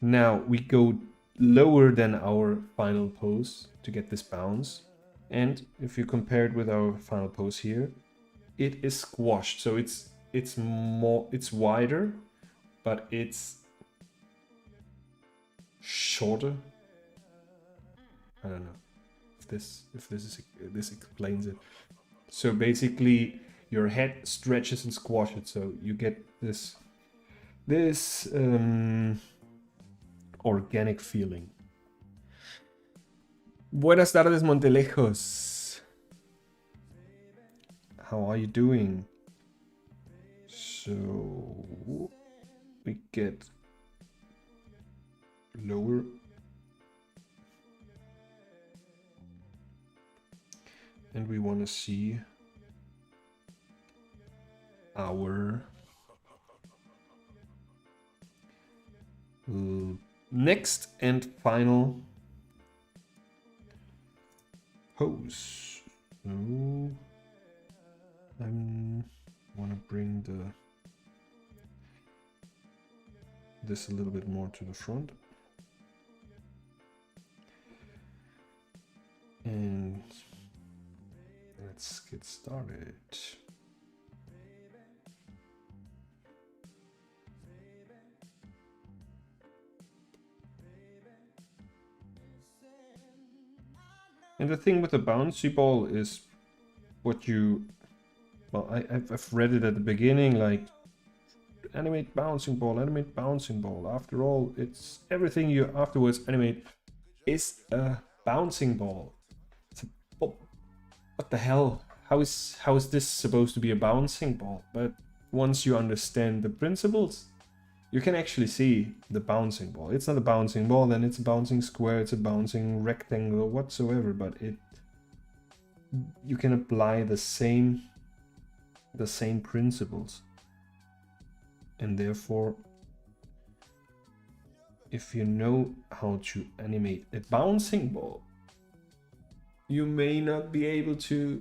Now we go lower than our final pose to get this bounce. And if you compare it with our final pose here, it is squashed. So it's it's wider, but it's shorter. I don't know if this explains it. So basically your head stretches and squashes, so you get this organic feeling. Buenas tardes, Montelejos. How are you doing? So we get lower. And we want to see our next and final pose. So I want to bring this a little bit more to the front. And let's get started. And the thing with the bouncy ball is what you, well, I've read it at the beginning, like animate bouncing ball, animate bouncing ball. After all, it's everything you afterwards animate is a bouncing ball. What the hell? How is this supposed to be a bouncing ball? But once you understand the principles, you can actually see the bouncing ball. It's not a bouncing ball, then it's a bouncing square, it's a bouncing rectangle, whatsoever, but you can apply the same principles. And therefore, if you know how to animate a bouncing ball, you may not be able to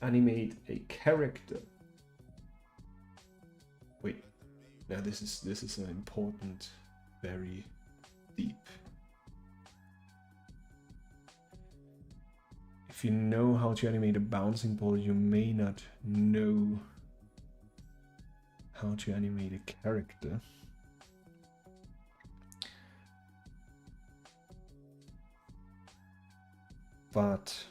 animate a character. Wait, now this is an important, very deep. If you know how to animate a bouncing ball, you may not know how to animate a character. But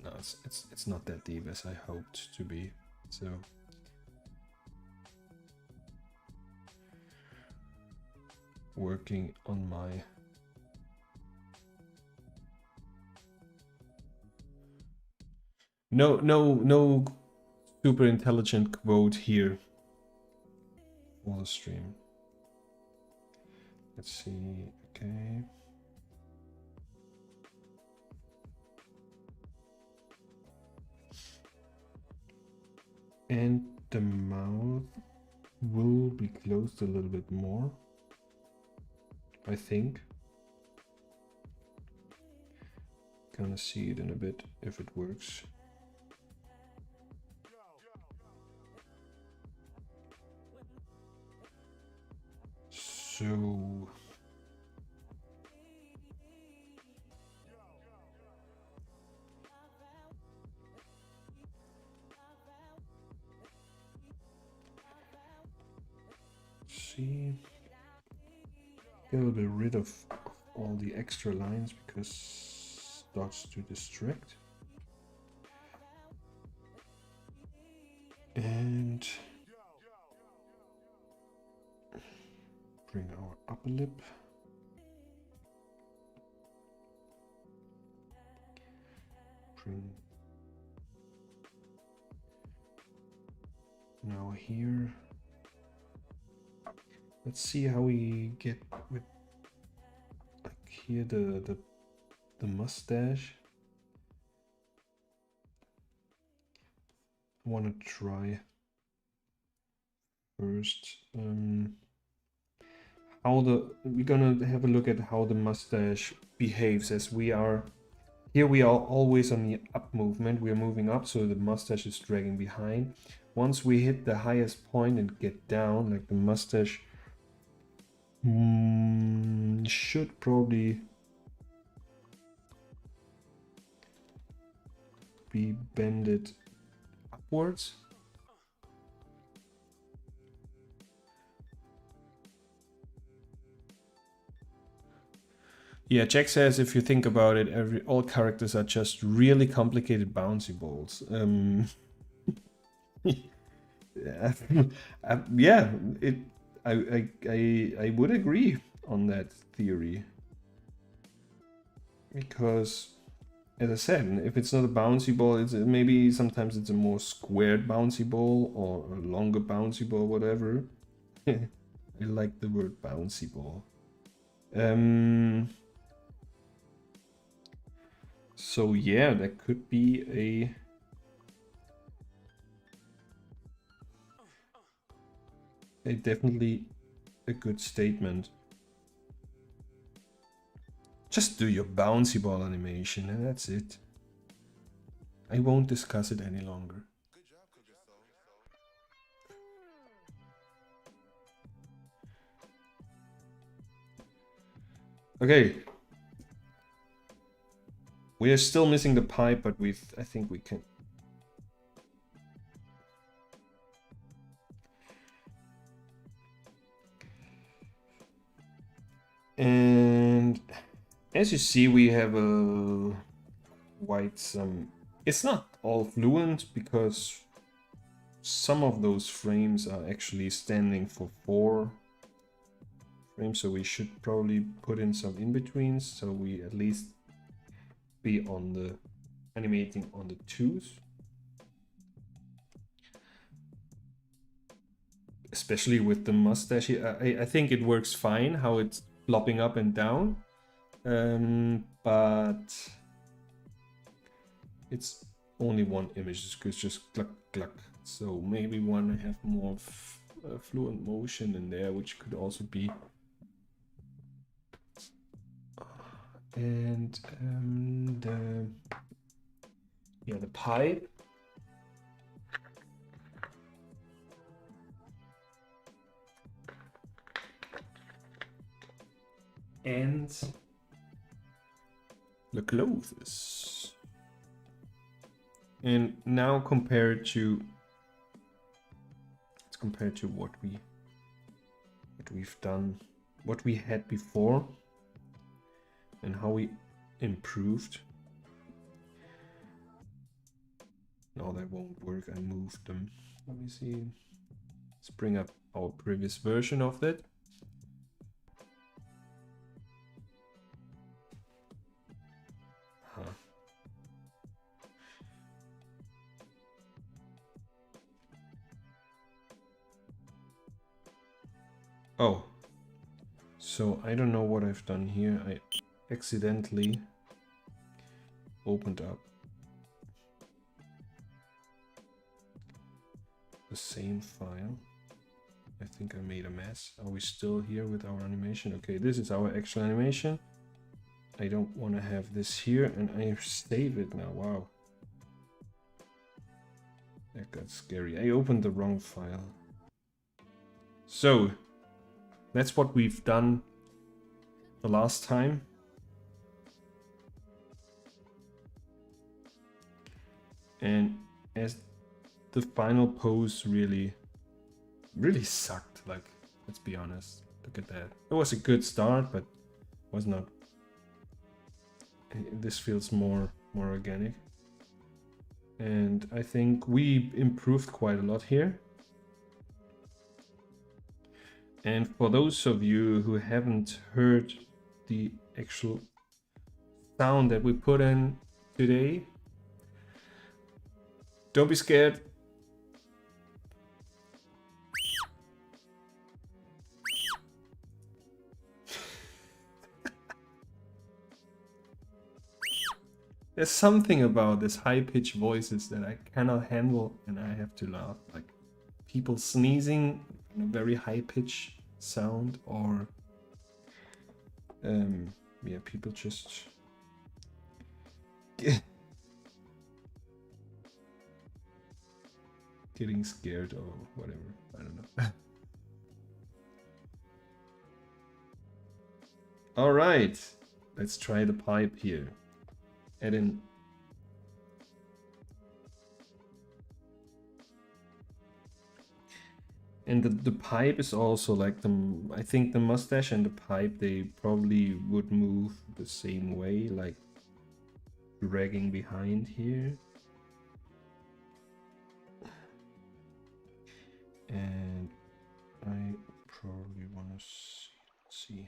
no, it's not that deep as I hoped to be. So working on my no super intelligent quote here for the stream. Let's see. Okay. And the mouth will be closed a little bit more, I think. Gonna see it in a bit if it works. So see, get a little bit rid of all the extra lines because it starts to distract. And bring our upper lip. Bring now here. Let's see how we get with like here the mustache. I want to try first we're gonna have a look at how the mustache behaves as we are always on the up movement. We are moving up, so the mustache is dragging behind. Once we hit the highest point and get down, like the mustache should probably be bended upwards. Yeah, Jack says if you think about it, all characters are just really complicated bouncy balls. Yeah, I would agree on that theory. Because, as I said, if it's not a bouncy ball, it's maybe sometimes it's a more squared bouncy ball or a longer bouncy ball, whatever. I like the word bouncy ball. So yeah, that could be definitely a good statement. Just do your bouncy ball animation and that's it. I won't discuss it any longer. Okay. We are still missing the pipe, but I think we can. And as you see, we have a quite some. It's not all fluent because some of those frames are actually standing for 4 frames, so we should probably put in some in-betweens so we at least be on the animating on the 2s. Especially with the mustache. I think it works fine how it's flopping up and down. But it's only one image, it's just cluck cluck. So maybe want to have more fluent motion in there, which could also be. And the pipe. And the clothes. And now compared to what we've done, what we had before, and how we improved. No, that won't work. I moved them. Let me see. Let's bring up our previous version of that. Oh, so I don't know what I've done here. I accidentally opened up the same file. I think I made a mess. Are we still here with our animation? Okay, this is our actual animation. I don't want to have this here, and I save it now. Wow. That got scary. I opened the wrong file. So, that's what we've done the last time. And as the final pose really sucked, like, let's be honest. Look at that. It was a good start, but was not. This feels more organic. And I think we improved quite a lot here. And for those of you who haven't heard the actual sound that we put in today, don't be scared. There's something about this high-pitched voices that I cannot handle, and I have to laugh. Like people sneezing in a very high-pitched sound, or yeah, people just getting scared or whatever. I don't know. All right, let's try the pipe here. Add in. And the pipe is also like I think the mustache and the pipe, they probably would move the same way, like dragging behind here. And I probably want to see.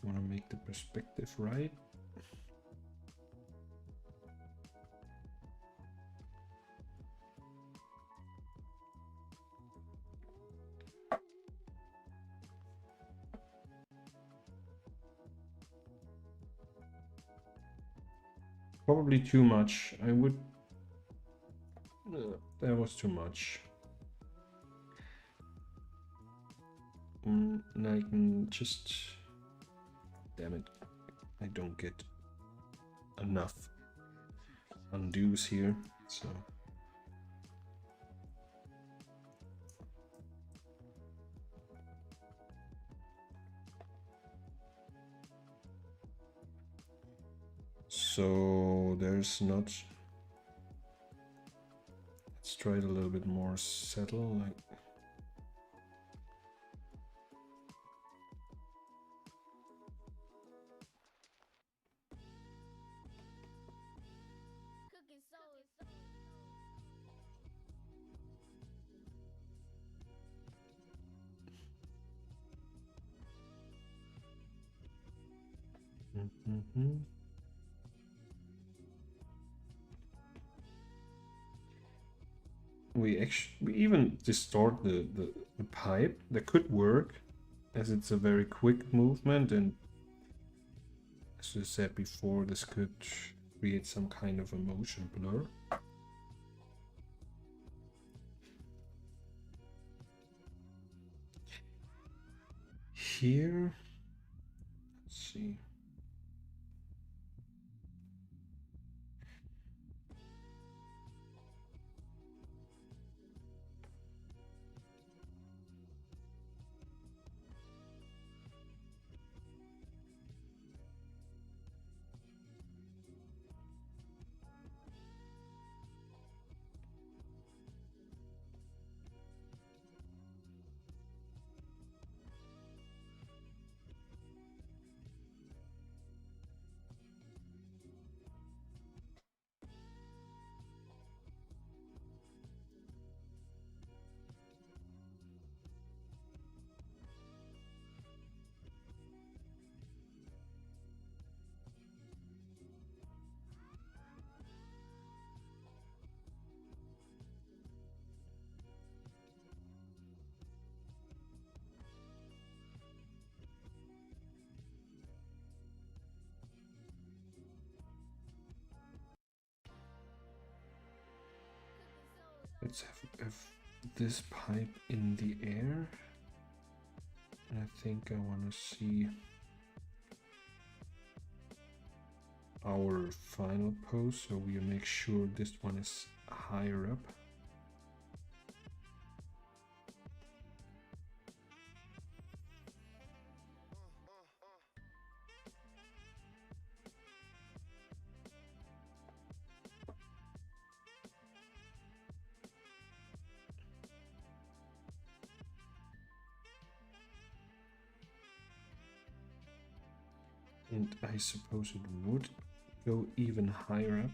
Want to make the perspective right. Probably too much. I would... that was too much. And I can just... Damn it. I don't get enough undos here, so... So there's not... Let's try it a little bit more settle, like... We even distort the pipe. That could work, as it's a very quick movement, and as I said before, this could create some kind of a motion blur. Here, let's see. Let's have this pipe in the air. And I think I want to see our final pose, so we make sure this one is higher up. And I suppose it would go even higher up.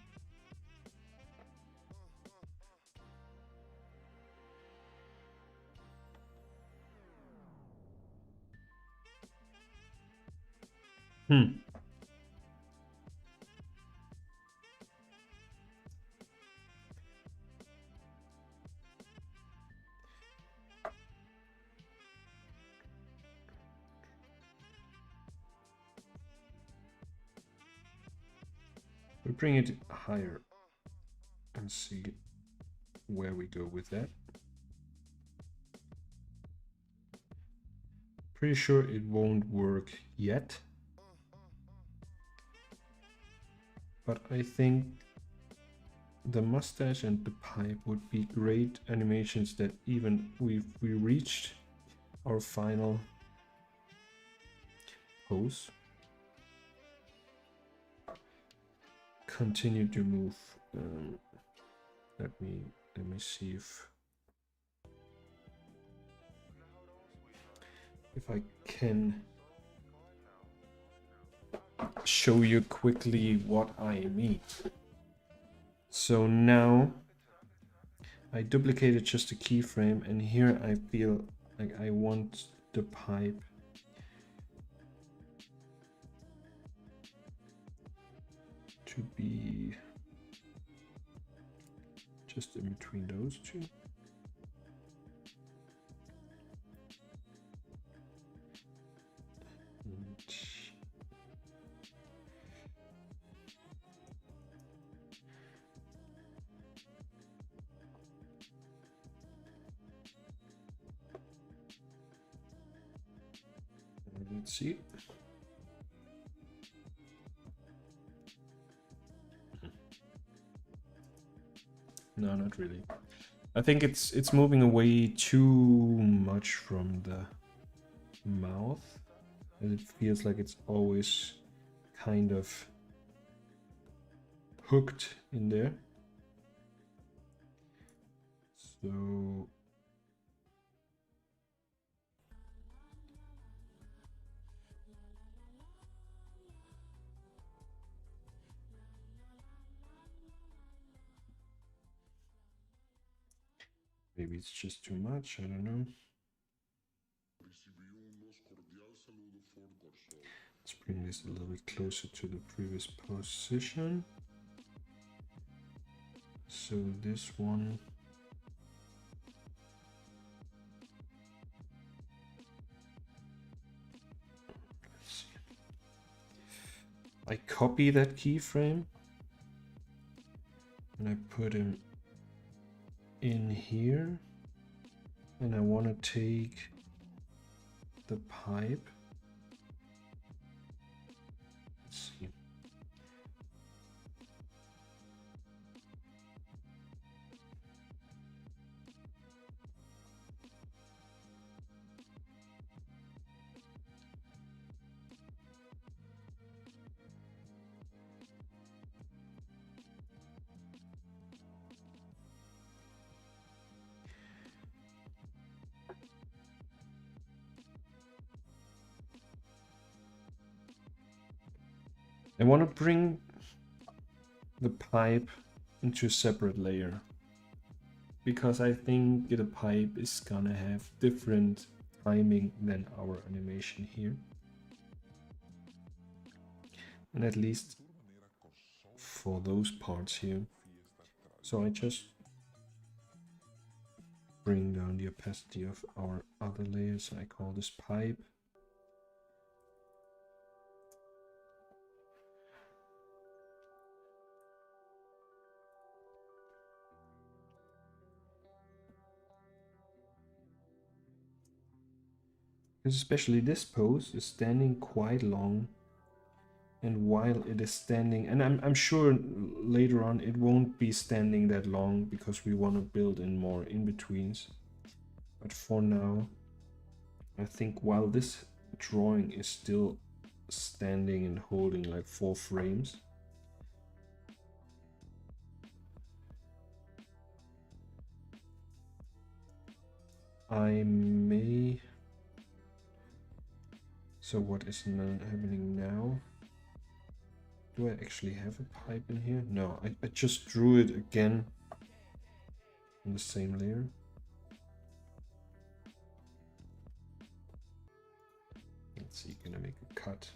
We bring it higher and see where we go with that. Pretty sure it won't work yet, but I think the mustache and the pipe would be great animations that even we reached our final pose. Continue to move. Let me see if I can show you quickly what I mean. So now I duplicated just a keyframe, and here I feel like I want the pipe to be just in between those two. Let's see. No, not really. I think it's moving away too much from the mouth, and it feels like it's always kind of hooked in there. So maybe it's just too much, I don't know. Let's bring this a little bit closer to the previous position. So this one, let's see. I copy that keyframe and I put him in here, and I want to take the pipe. Let's see. I want to bring the pipe into a separate layer, because I think the pipe is gonna have different timing than our animation here. And at least for those parts here. So I just bring down the opacity of our other layers. I call this pipe. Especially this pose is standing quite long, and while it is standing, and I'm sure later on it won't be standing that long because we want to build in more in-betweens, but for now I think while this drawing is still standing and holding like 4 frames, I may... So what is happening now? Do I actually have a pipe in here? No, I just drew it again on the same layer. Let's see, can I make a cut?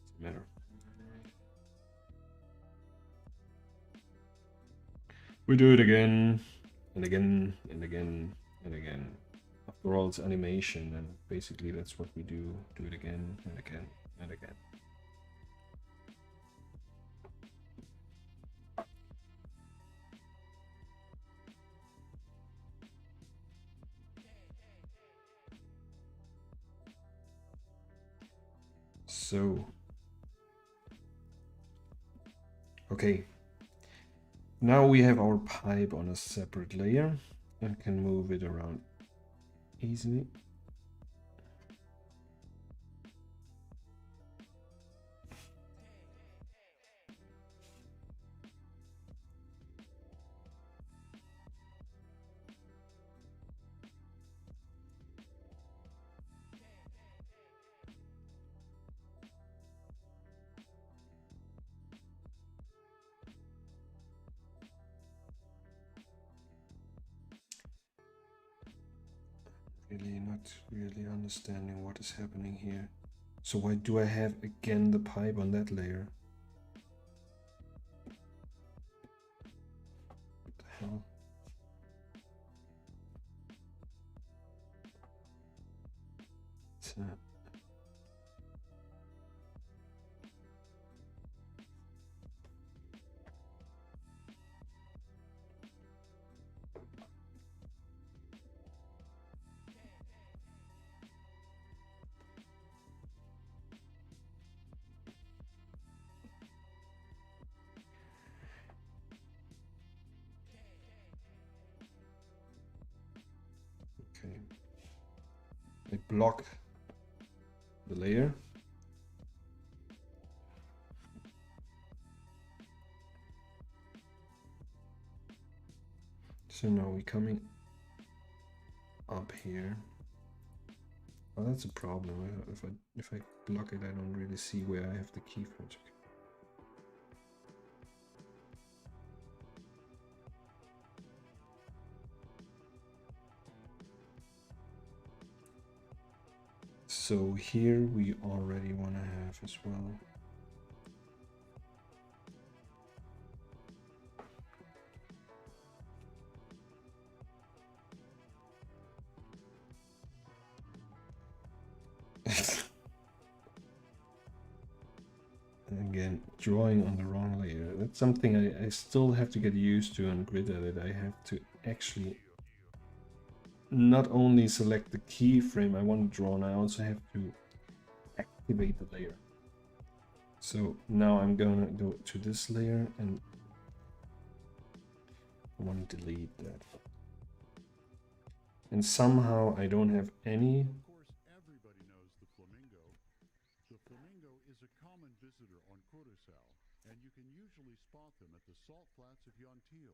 Doesn't matter. We do it again and again and again and again. After all, it's animation, and basically that's what we do. Do it again and again and again. so. Okay. Now we have our pipe on a separate layer and can move it around easily. Not really understanding what is happening here. So why do I have again the pipe on that layer? What the hell? Okay. I block the layer. So now we're coming up here. Oh, that's a problem. If I block it, I don't really see where I have the keyframes. Okay. So here we already want to have as well. Again, drawing on the wrong layer. That's something I still have to get used to on KRITA, that I have to actually not only select the keyframe I want to draw on, I also have to activate the layer. So now I'm gonna go to this layer and I want to delete that. And somehow I don't have any. Of course, everybody knows the flamingo. The flamingo is a common visitor on Curaçao, and you can usually spot them at the salt flats of Yontil.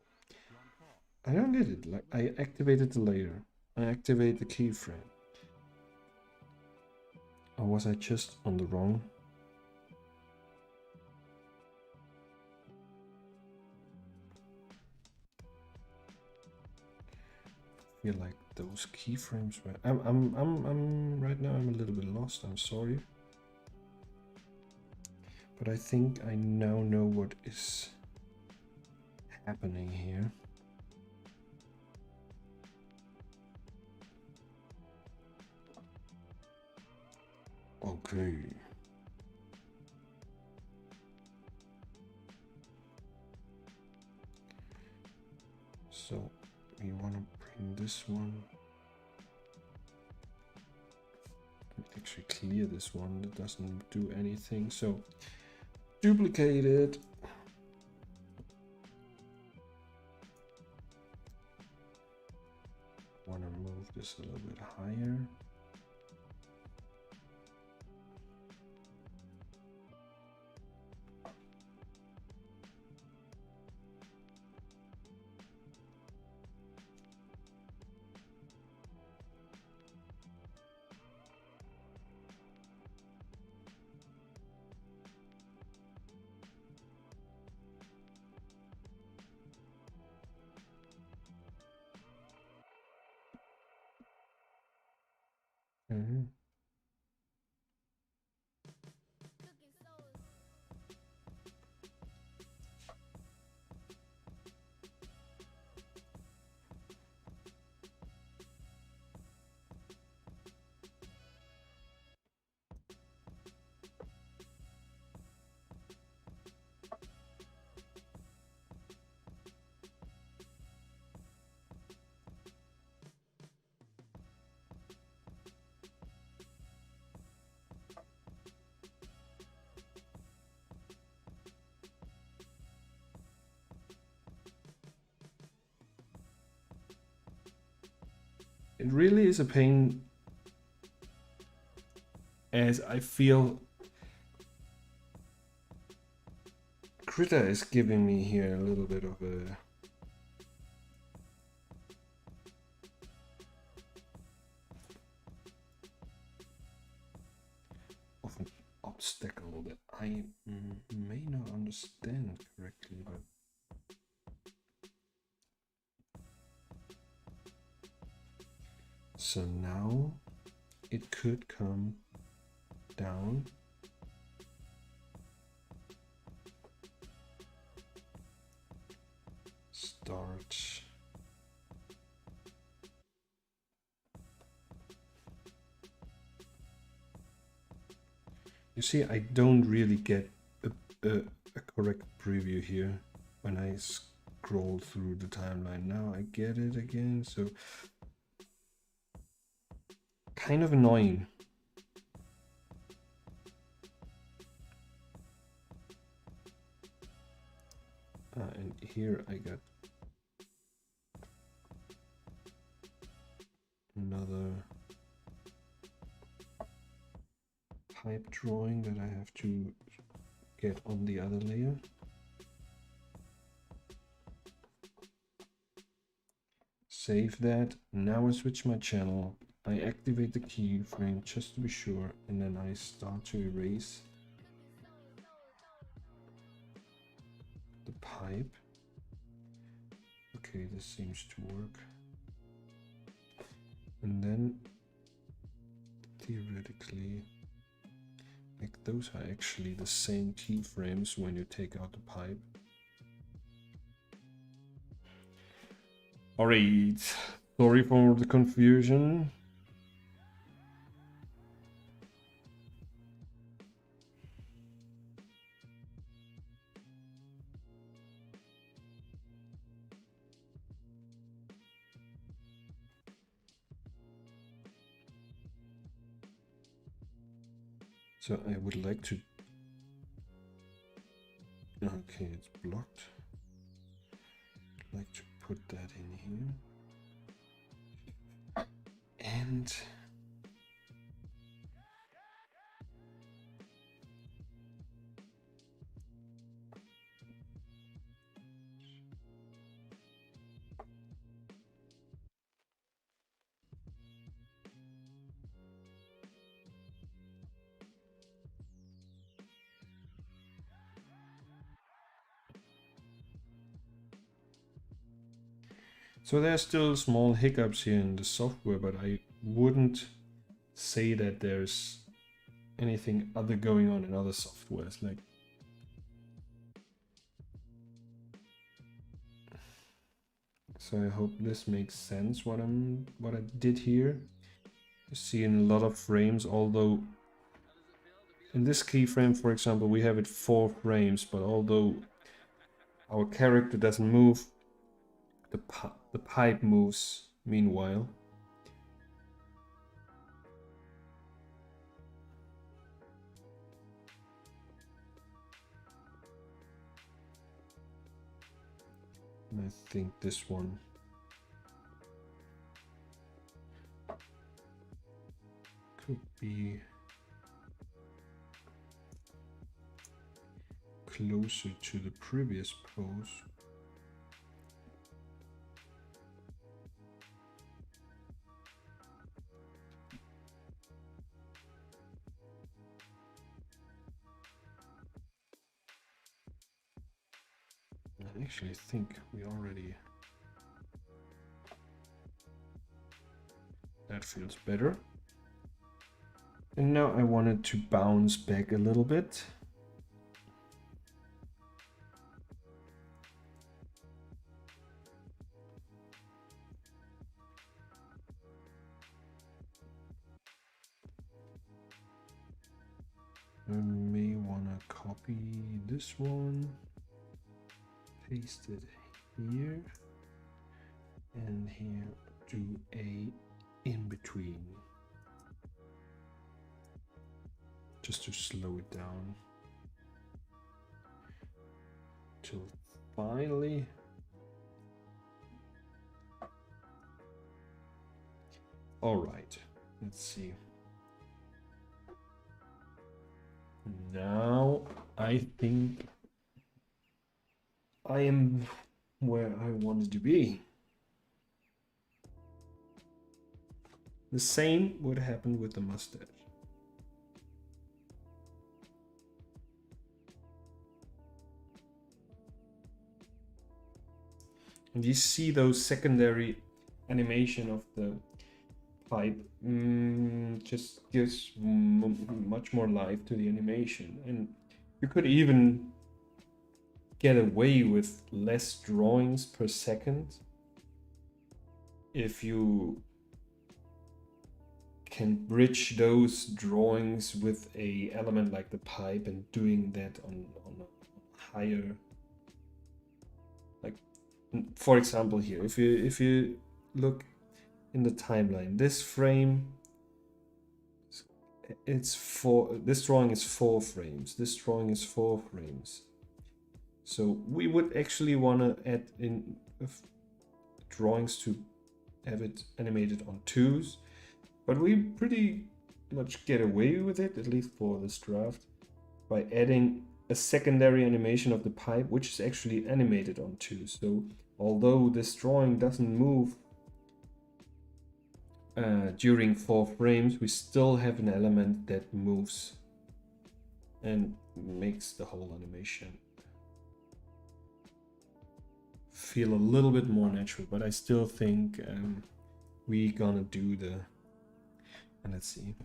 I don't get it. Like, I activated the layer. I activate the keyframe. Or was I just on the wrong? I feel like those keyframes were. I'm right now. I'm a little bit lost. I'm sorry, but I think I now know what is happening here. Okay. So we want to bring this one. Actually clear this one. That doesn't do anything. So duplicate it. Want to move this a little bit higher. Mm-hmm. It really is a pain, as I feel KRITA is giving me here a little bit of a an obstacle that I may not understand correctly, but so now it could come down. Start. You see, I don't really get a correct preview here when I scroll through the timeline. Now I get it again, so kind of annoying. And here I got another pipe drawing that I have to get on the other layer. Save that. Now I switch my channel. I activate the keyframe just to be sure, and then I start to erase the pipe. Okay, this seems to work. And then theoretically, like those are actually the same keyframes when you take out the pipe. Alright, sorry for the confusion. So I would like to, okay, it's blocked. I'd like to put that in here. And so there's still small hiccups here in the software, but I wouldn't say that there's anything other going on in other softwares. Like, so I hope this makes sense what I did here. You see in a lot of frames, although in this keyframe, for example, we have it 4 frames, but although our character doesn't move, the pipe moves meanwhile. And I think this one could be closer to the previous pose. I actually think we already... That feels better. And now I want it to bounce back a little bit. I may want to copy this one, paste it here, and here do a in between, just to slow it down till finally All right, let's see. Now I think I am where I wanted to be. The same would happen with the mustache. And you see those secondary animation of the pipe just gives much more life to the animation. And you could even get away with less drawings per second if you can bridge those drawings with a element like the pipe and doing that on a higher, like for example here, if you look in the timeline, this frame, this drawing is 4 frames, this drawing is 4 frames. So we would actually want to add in drawings to have it animated on 2s, but we pretty much get away with it, at least for this draft, by adding a secondary animation of the pipe, which is actually animated on 2s. So although this drawing doesn't move during 4 frames, we still have an element that moves and makes the whole animation feel a little bit more natural. But I still think we gonna do the, and let's see.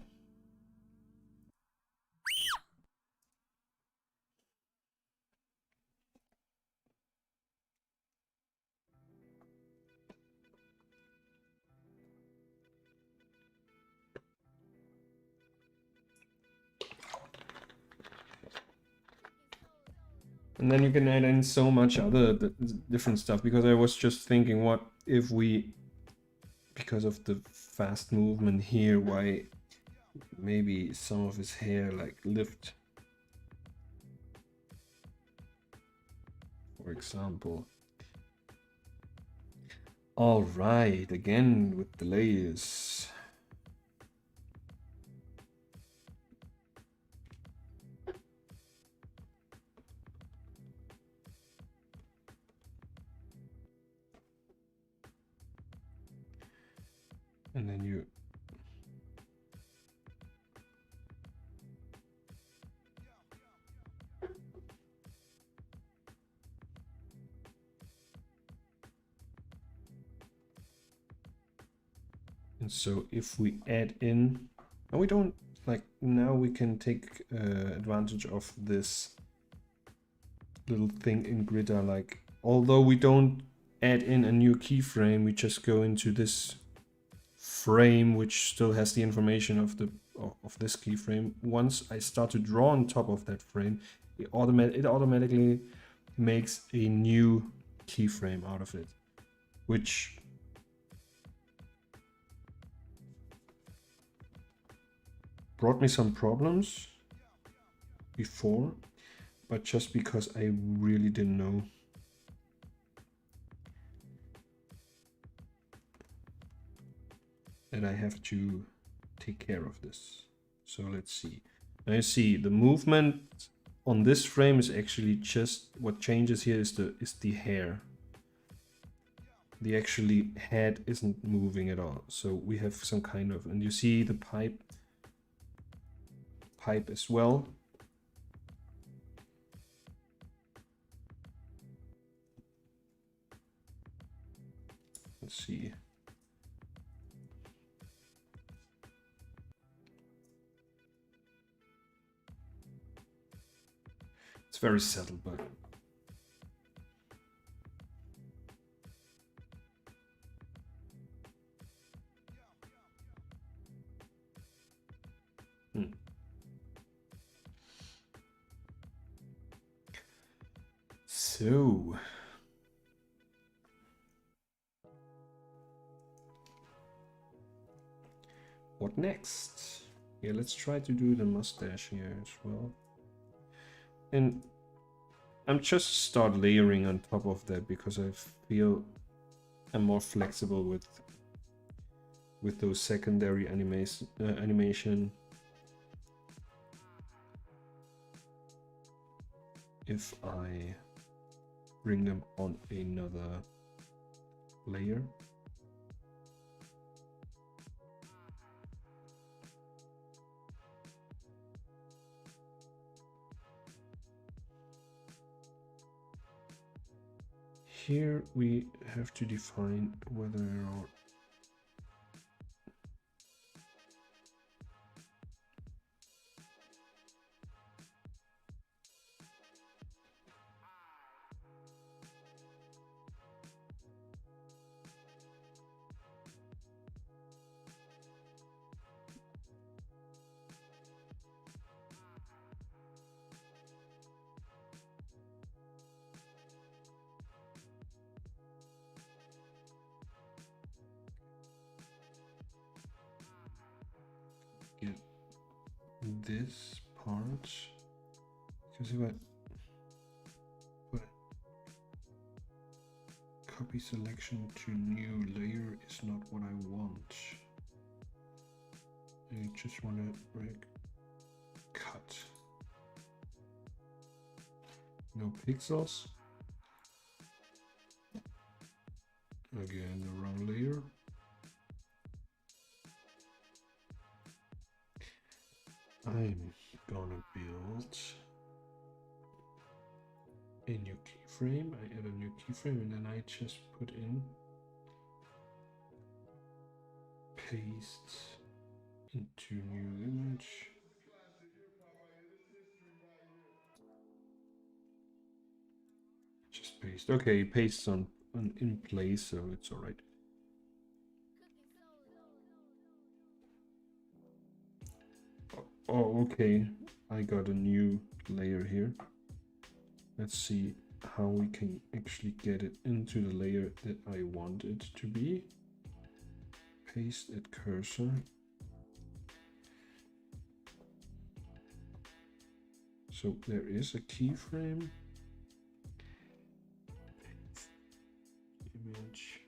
And then you can add in so much other different stuff, because I was just thinking, what if we, because of the fast movement here, why maybe some of his hair like lift, for example. All right, again with the layers. And then you and so if we add in, and we don't like, now we can take advantage of this little thing in KRITA, like although we don't add in a new keyframe, we just go into this frame which still has the information of the this keyframe. Once I start to draw on top of that frame, it automatically makes a new keyframe out of it, which brought me some problems before, but just because I really didn't know that I have to take care of this. So let's see. Now you see the movement on this frame is actually just, what changes here is the hair. The actually head isn't moving at all. So we have some kind of, and you see the pipe as well. Let's see. It's very subtle, but so what next? Yeah, let's try to do the mustache here as well. And I'm just start layering on top of that because I feel I'm more flexible with with those secondary animation. If I bring them on another layer. Here we have to define whether or get this part, because if I put copy selection to new layer is not what I want. I just want to cut. No pixels. Again, the wrong layer. I'm gonna build a new keyframe. I add a new keyframe and then I just put in paste into new image. Just paste. Okay, pastes on in place, so it's all right. Oh, okay. I got a new layer here. Let's see how we can actually get it into the layer that I want it to be. Paste at cursor. So there is a keyframe. Image.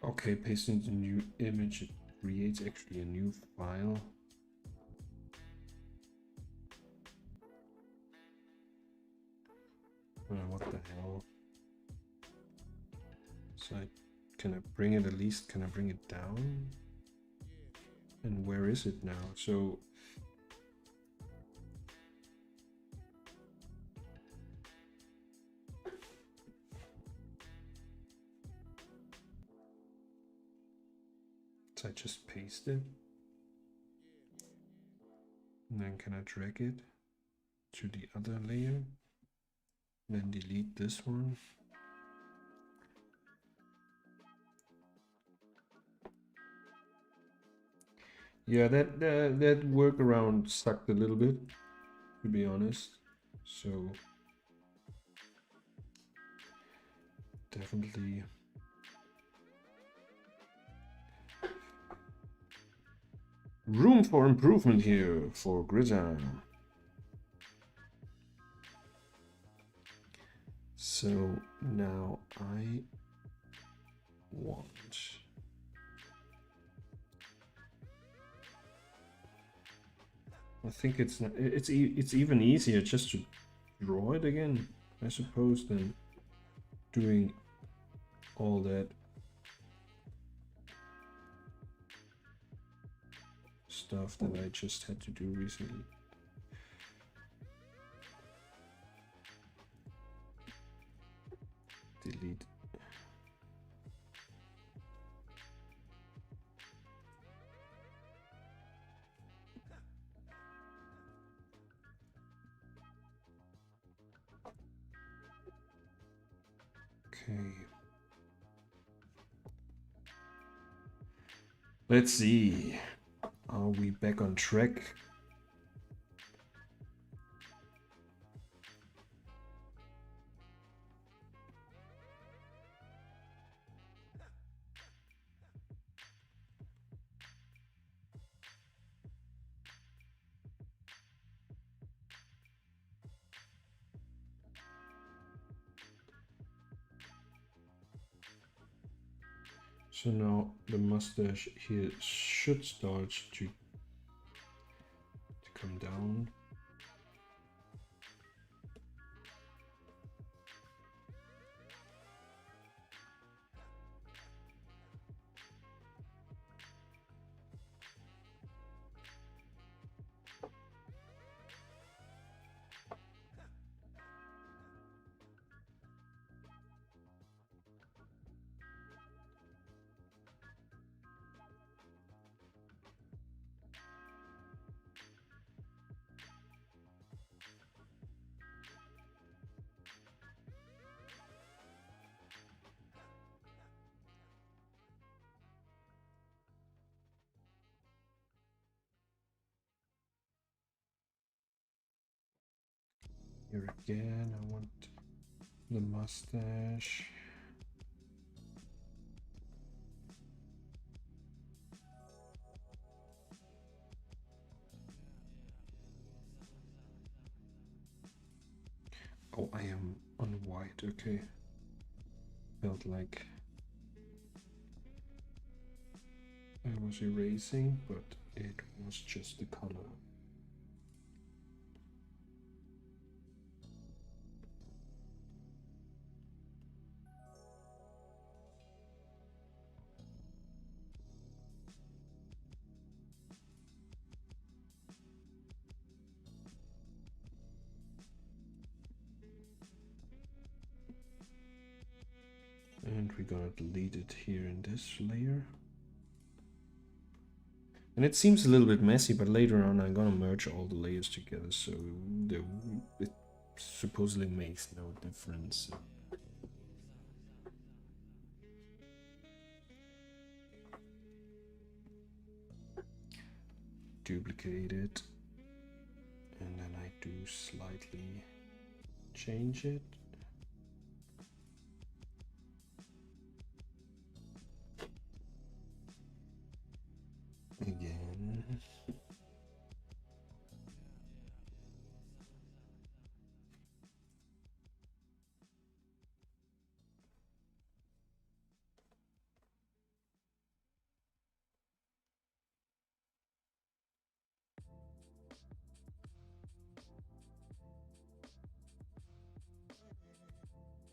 Okay, pasting the new image, it creates actually a new file. What the hell? So can I bring it at least? Can I bring it down? And where is it now? So I just paste it. And then can I drag it to the other layer? Then delete this one. Yeah, that workaround sucked a little bit, to be honest. So definitely room for improvement here for KRITA. So now I want I think it's even easier just to draw it again, I suppose, than doing all that stuff that I just had to do recently. Delete. Okay. Let's see. Are we back on track? So now the mustache here should start to come down. Here again, I want the mustache. Oh, I am on white, okay. Felt like I was erasing, but it was just the color. And we're gonna delete it here in this layer. And it seems a little bit messy, but later on I'm gonna merge all the layers together, so it supposedly makes no difference. Duplicate it, and then I do slightly change it. Again.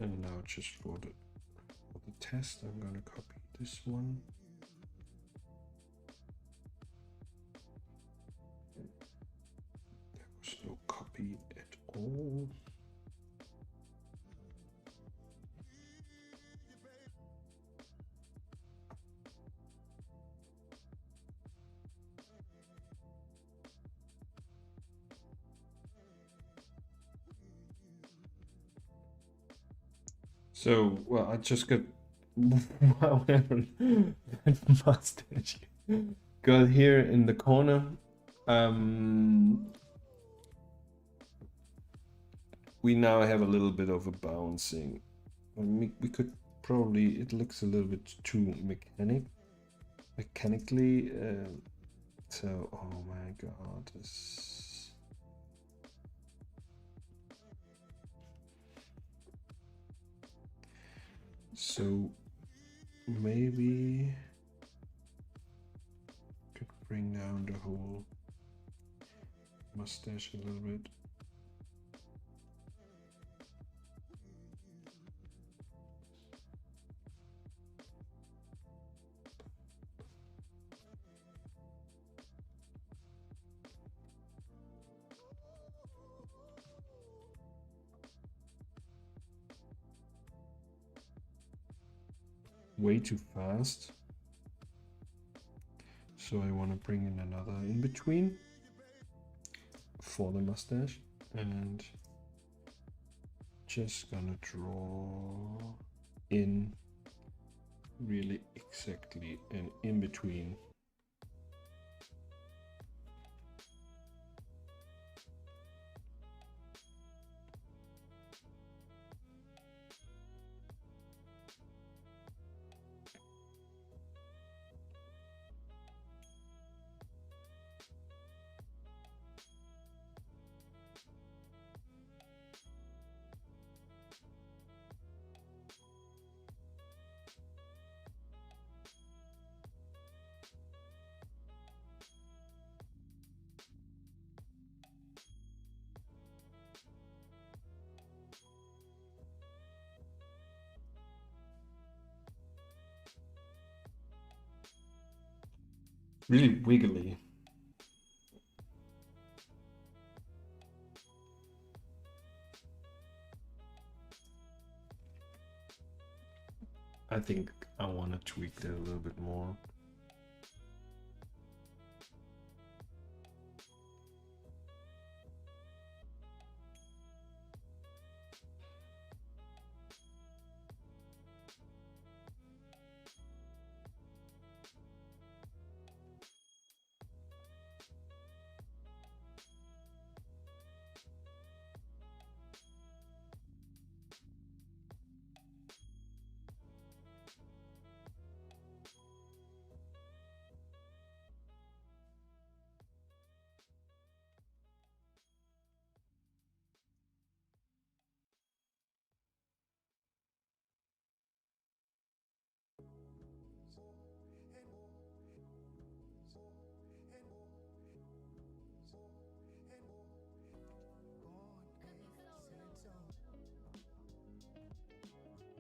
And now just for the test, I'm gonna copy this one. There was no copy at all. So, well, I just got whatever that mustache got here in the corner. We now have a little bit of a bouncing. We could probably, it looks a little bit too mechanically. So, oh my god, this. So maybe could bring down the whole mustache a little bit. Way too fast. So I want to bring in another in between for the mustache, and just gonna draw in really exactly an in between really wiggly. I think I want to tweak that a little bit more.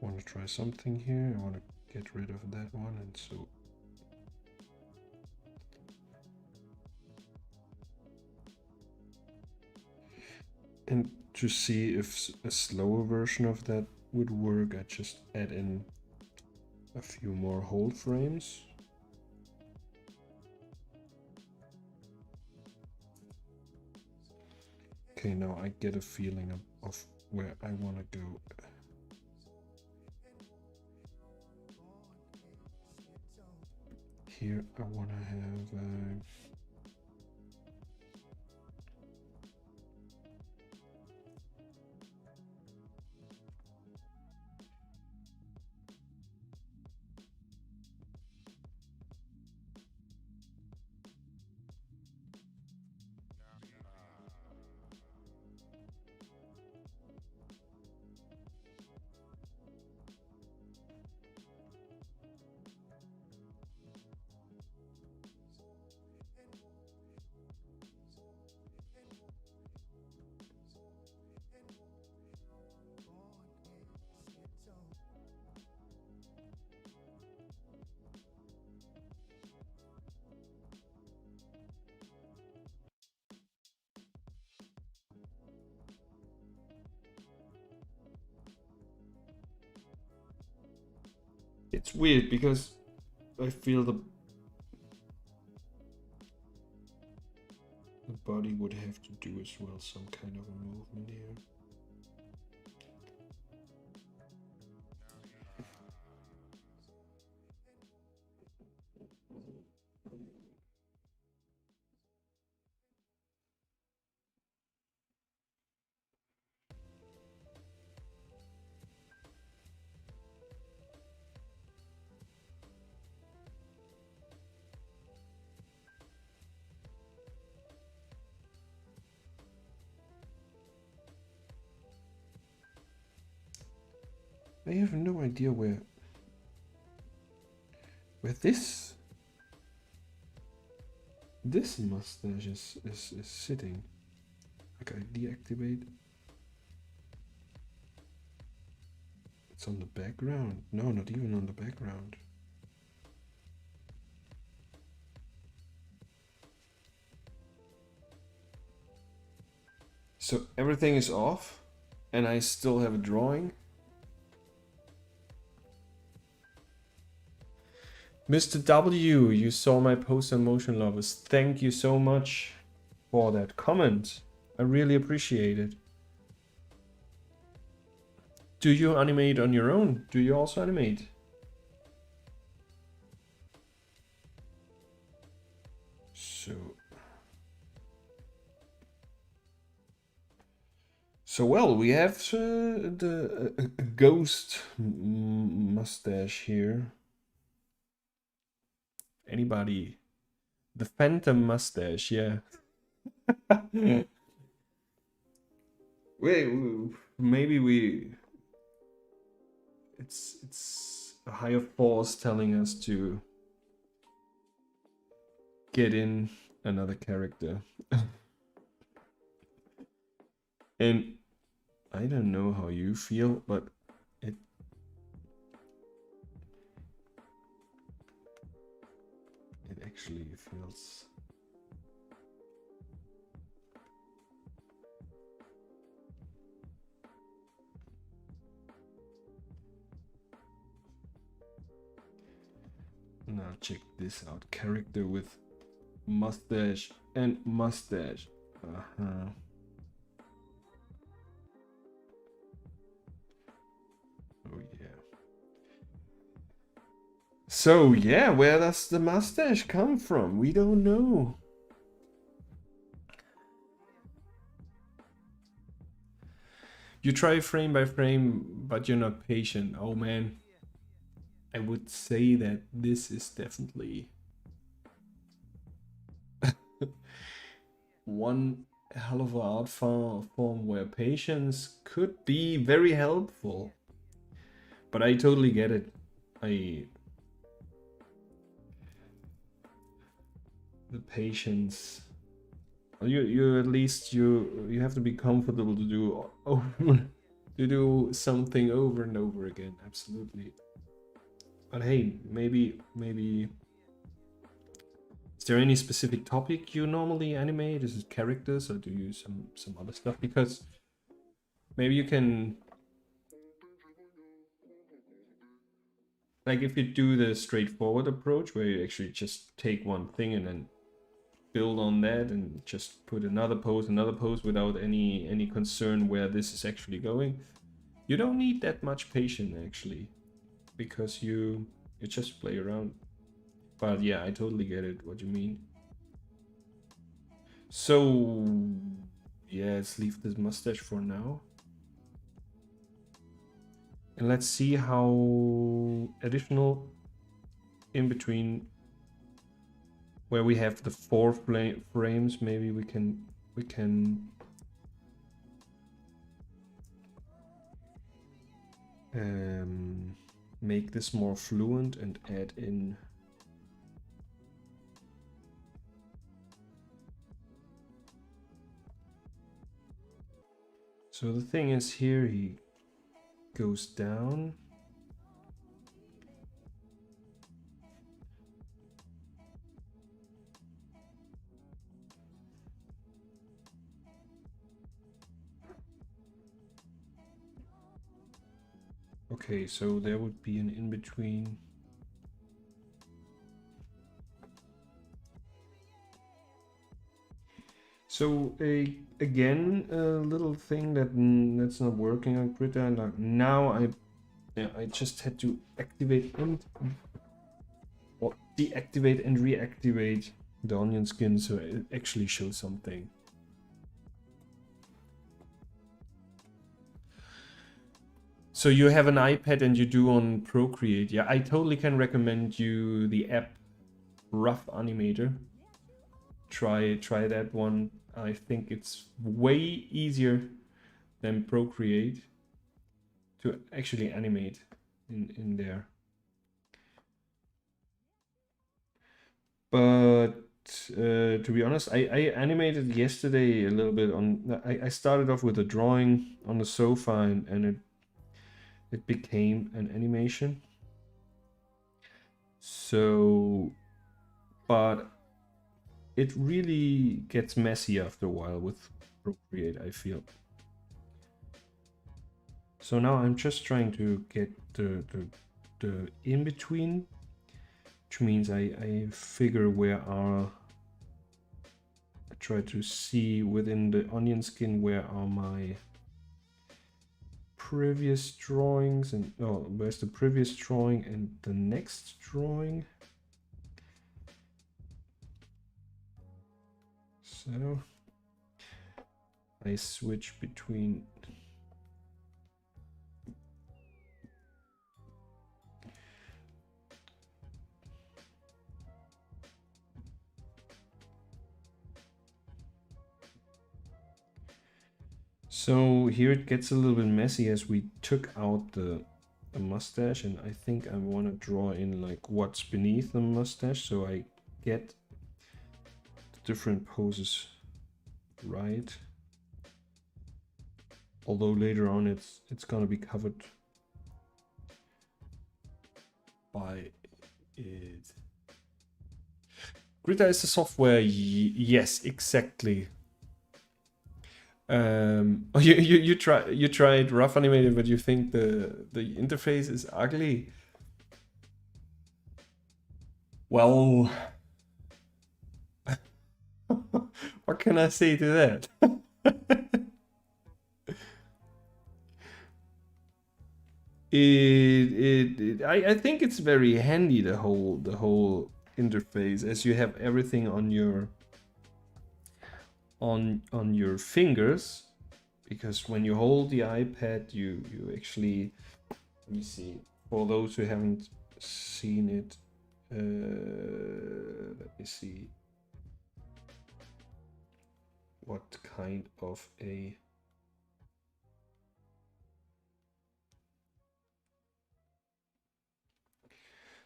Want to try something here. I want to get rid of that one, and so and to see if a slower version of that would work, I just add in a few more hold frames. Okay, now I get a feeling of where I want to go. Here I want to have it's weird because I feel the body would have to do as well some kind of a movement here. I have no idea where this mustache is sitting. Like I deactivate. It's on the background. No, not even on the background. So everything is off and I still have a drawing. Mr. W, you saw my post on Motion Lovers. Thank you so much for that comment. I really appreciate it. Do you animate on your own? Do you also animate? So well, we have the ghost mustache here. Anybody? The phantom mustache, yeah. Wait, maybe it's a higher force telling us to get in another character. And I don't know how you feel, but it actually feels. Now check this out. Character with mustache and mustache. Uh-huh. Oh yeah. So yeah, where does the mustache come from? We don't know. You try frame by frame, but you're not patient. Oh man. I would say that this is definitely one hell of an art form where patience could be very helpful. But I totally get it. The patience. You at least you have to be comfortable to do to do something over and over again. Absolutely. But hey, maybe is there any specific topic you normally animate? Is it characters or do you use some other stuff? Because maybe you can, like if you do the straightforward approach where you actually just take one thing and then build on that and just put another pose without any concern where this is actually going, you don't need that much patience actually, because you just play around. But yeah, I totally get it what you mean. So yeah, let's leave this mustache for now. And let's see how additional in between where we have the 4 frames, maybe we can make this more fluent and add in so the thing is here he goes down. Okay, so there would be an in-between. So again, a little thing that's not working on KRITA, and now I just had to activate and or deactivate and reactivate the onion skin so it actually shows something. So you have an iPad and you do on Procreate. Yeah, I totally can recommend you the app Rough Animator. Try that one. I think it's way easier than Procreate to actually animate in there. But to be honest, I animated yesterday a little bit on. I started off with a drawing on the sofa and it became an animation. So, but it really gets messy after a while with Procreate, I feel. So now I'm just trying to get the in between, which means I figure where are. I try to see within the onion skin where are my previous drawings and oh, where's the previous drawing and the next drawing. So I switch between so here it gets a little bit messy as we took out the mustache, and I think I want to draw in like what's beneath the mustache so I get the different poses right. Although later on it's gonna be covered by it. KRITA is a software, yes, exactly. You tried rough animated, but you think the interface is ugly. Well, what can I say to that? I think it's very handy, the whole interface, as you have everything on your fingers, because when you hold the iPad, you actually, let me see, for those who haven't seen it, let me see what kind of a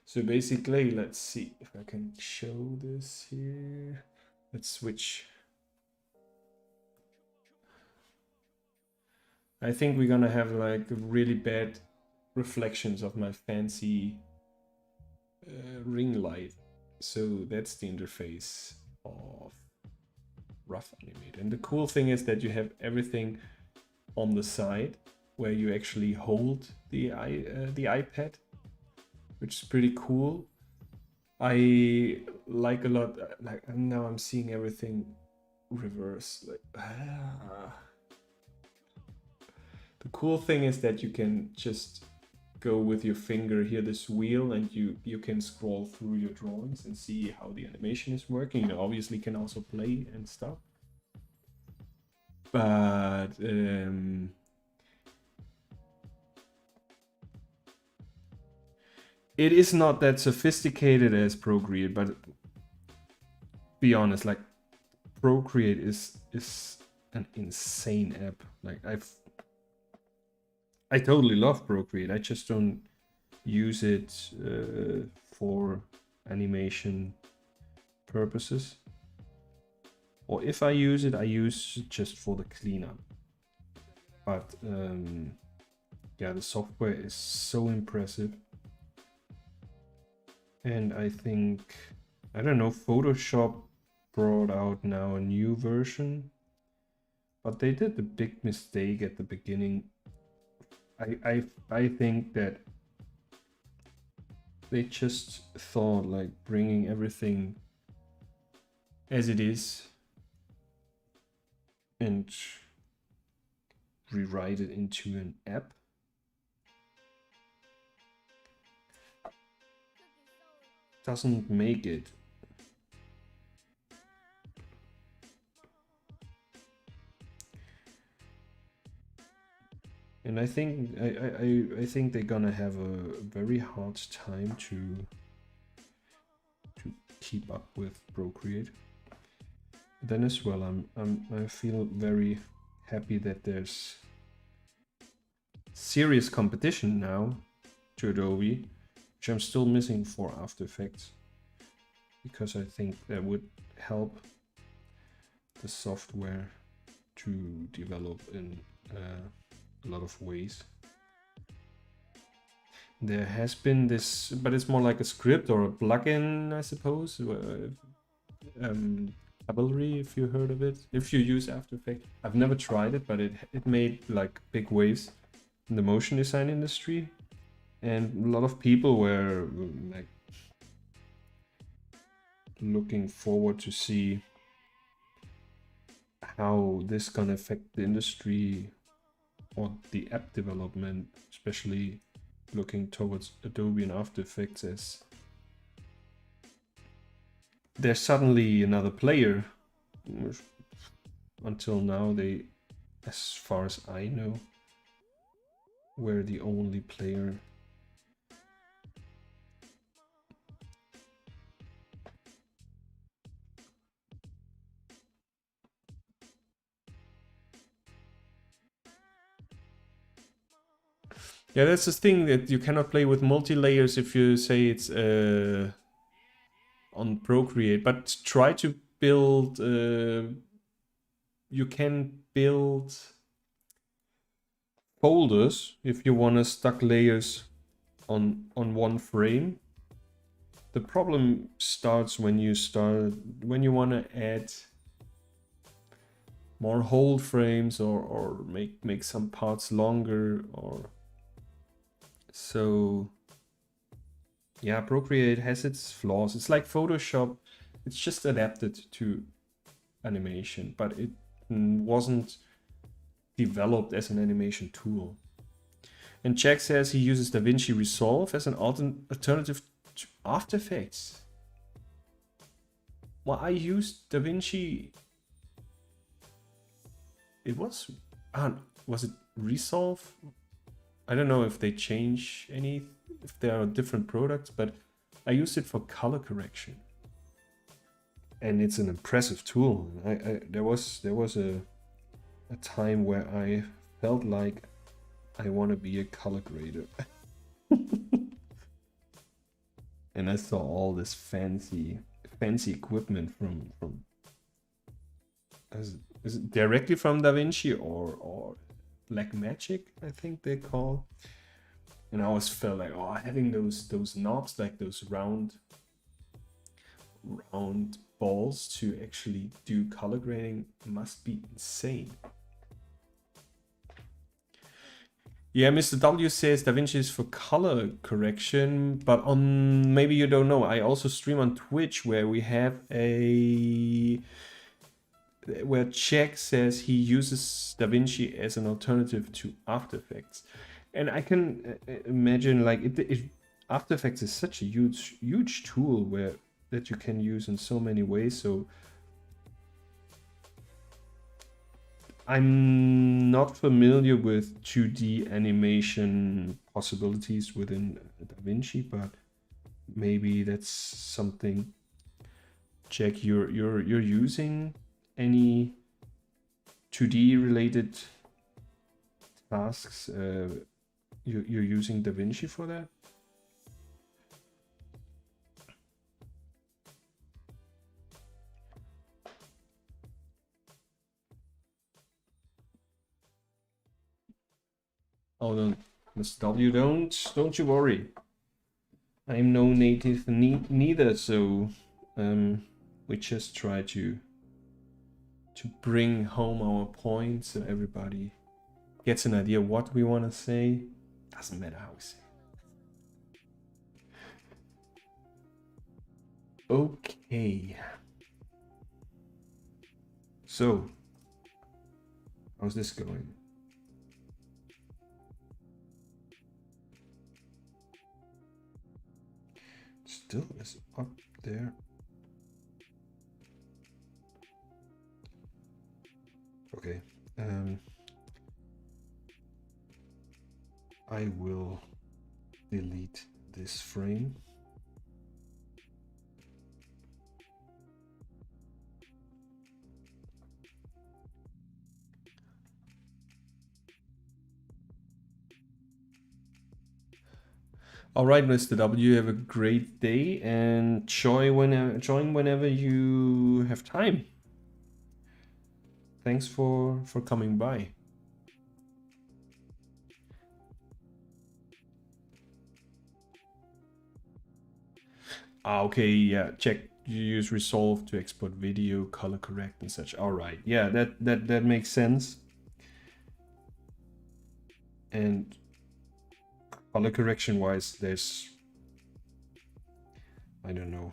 so basically, let's see if I can show this here. Let's switch. I think we're gonna have like really bad reflections of my fancy ring light. So that's the interface of rough animate. And the cool thing is that you have everything on the side where you actually hold the iPad, which is pretty cool. I like a lot. Like now, I'm seeing everything reverse. Like, the cool thing is that you can just go with your finger here, this wheel, and you can scroll through your drawings and see how the animation is working. You obviously can also play and stuff, but it is not that sophisticated as Procreate. But be honest, like Procreate is an insane app. Like I totally love Procreate. I just don't use it for animation purposes. Or if I use it, I use it just for the cleanup. But yeah, the software is so impressive. And I think, I don't know, Photoshop brought out now a new version. But they did the big mistake at the beginning. I think that they just thought like bringing everything as it is and rewrite it into an app. Doesn't make it. And I think I think they're gonna have a very hard time to keep up with Procreate. Then as well, I feel very happy that there's serious competition now to Adobe, which I'm still missing for After Effects, because I think that would help the software to develop in a lot of ways. There has been this, but it's more like a script or a plugin, I suppose. Cavalry, if you heard of it, if you use After Effects. I've never tried it, but it made like big waves in the motion design industry, and a lot of people were like looking forward to see how this gonna affect the industry or the app development, especially looking towards Adobe and After Effects, as there's suddenly another player. Until now, they, as far as I know, were the only player. Yeah, that's the thing, that you cannot play with multi-layers if you say it's on Procreate, but try to build, you can build folders if you want to stack layers on one frame. the problem starts when you want to add more hold frames or make some parts longer, or so. Yeah, Procreate has its flaws. It's like Photoshop. It's just adapted to animation, but it wasn't developed as an animation tool. And Jack says he uses DaVinci Resolve as an alternative to After Effects. Well, I used DaVinci. It was it Resolve? I don't know if they change if there are different products, but I used it for color correction, and it's an impressive tool. There was a time where I felt like I want to be a color grader. And I saw all this fancy equipment from is it directly from DaVinci or Blackmagic, I think they call. And I always felt like, oh, having those knobs, like those round balls to actually do color grading must be insane. Yeah, Mr. W says DaVinci is for color correction, but on, maybe you don't know, I also stream on Twitch where we have where Jack says he uses DaVinci as an alternative to After Effects. And I can imagine, like, After Effects is such a huge tool that you can use in so many ways. So I'm not familiar with 2D animation possibilities within DaVinci, but maybe that's something. Jack, you're using any 2D related tasks? You're using DaVinci for that? Oh, don't, Mr. W, don't you worry. I'm no native neither, so we just try to bring home our points so everybody gets an idea what we want to say. Doesn't matter how we say it. Okay. So, how's this going? Still is up there. Okay. I will delete this frame. All right, Mr. W, have a great day and join whenever you have time. Thanks for coming by. Okay, yeah, check. You use Resolve to export video, color correct and such. All right, yeah, that makes sense. And color correction wise, there's, I don't know.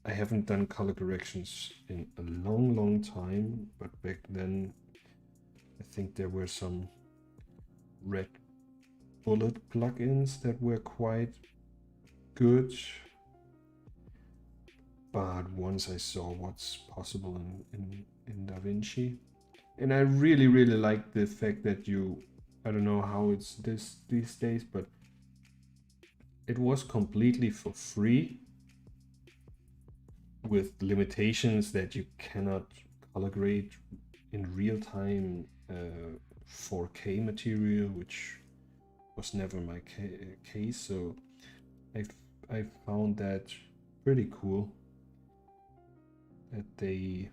I haven't done color corrections in a long time, but back then I think there were some red bullet plugins that were quite good. But once I saw what's possible in DaVinci, and I really like the fact that I don't know how it's these days, but it was completely for free with limitations that you cannot color grade in real time 4K material, which was never my case. So I found that pretty cool that they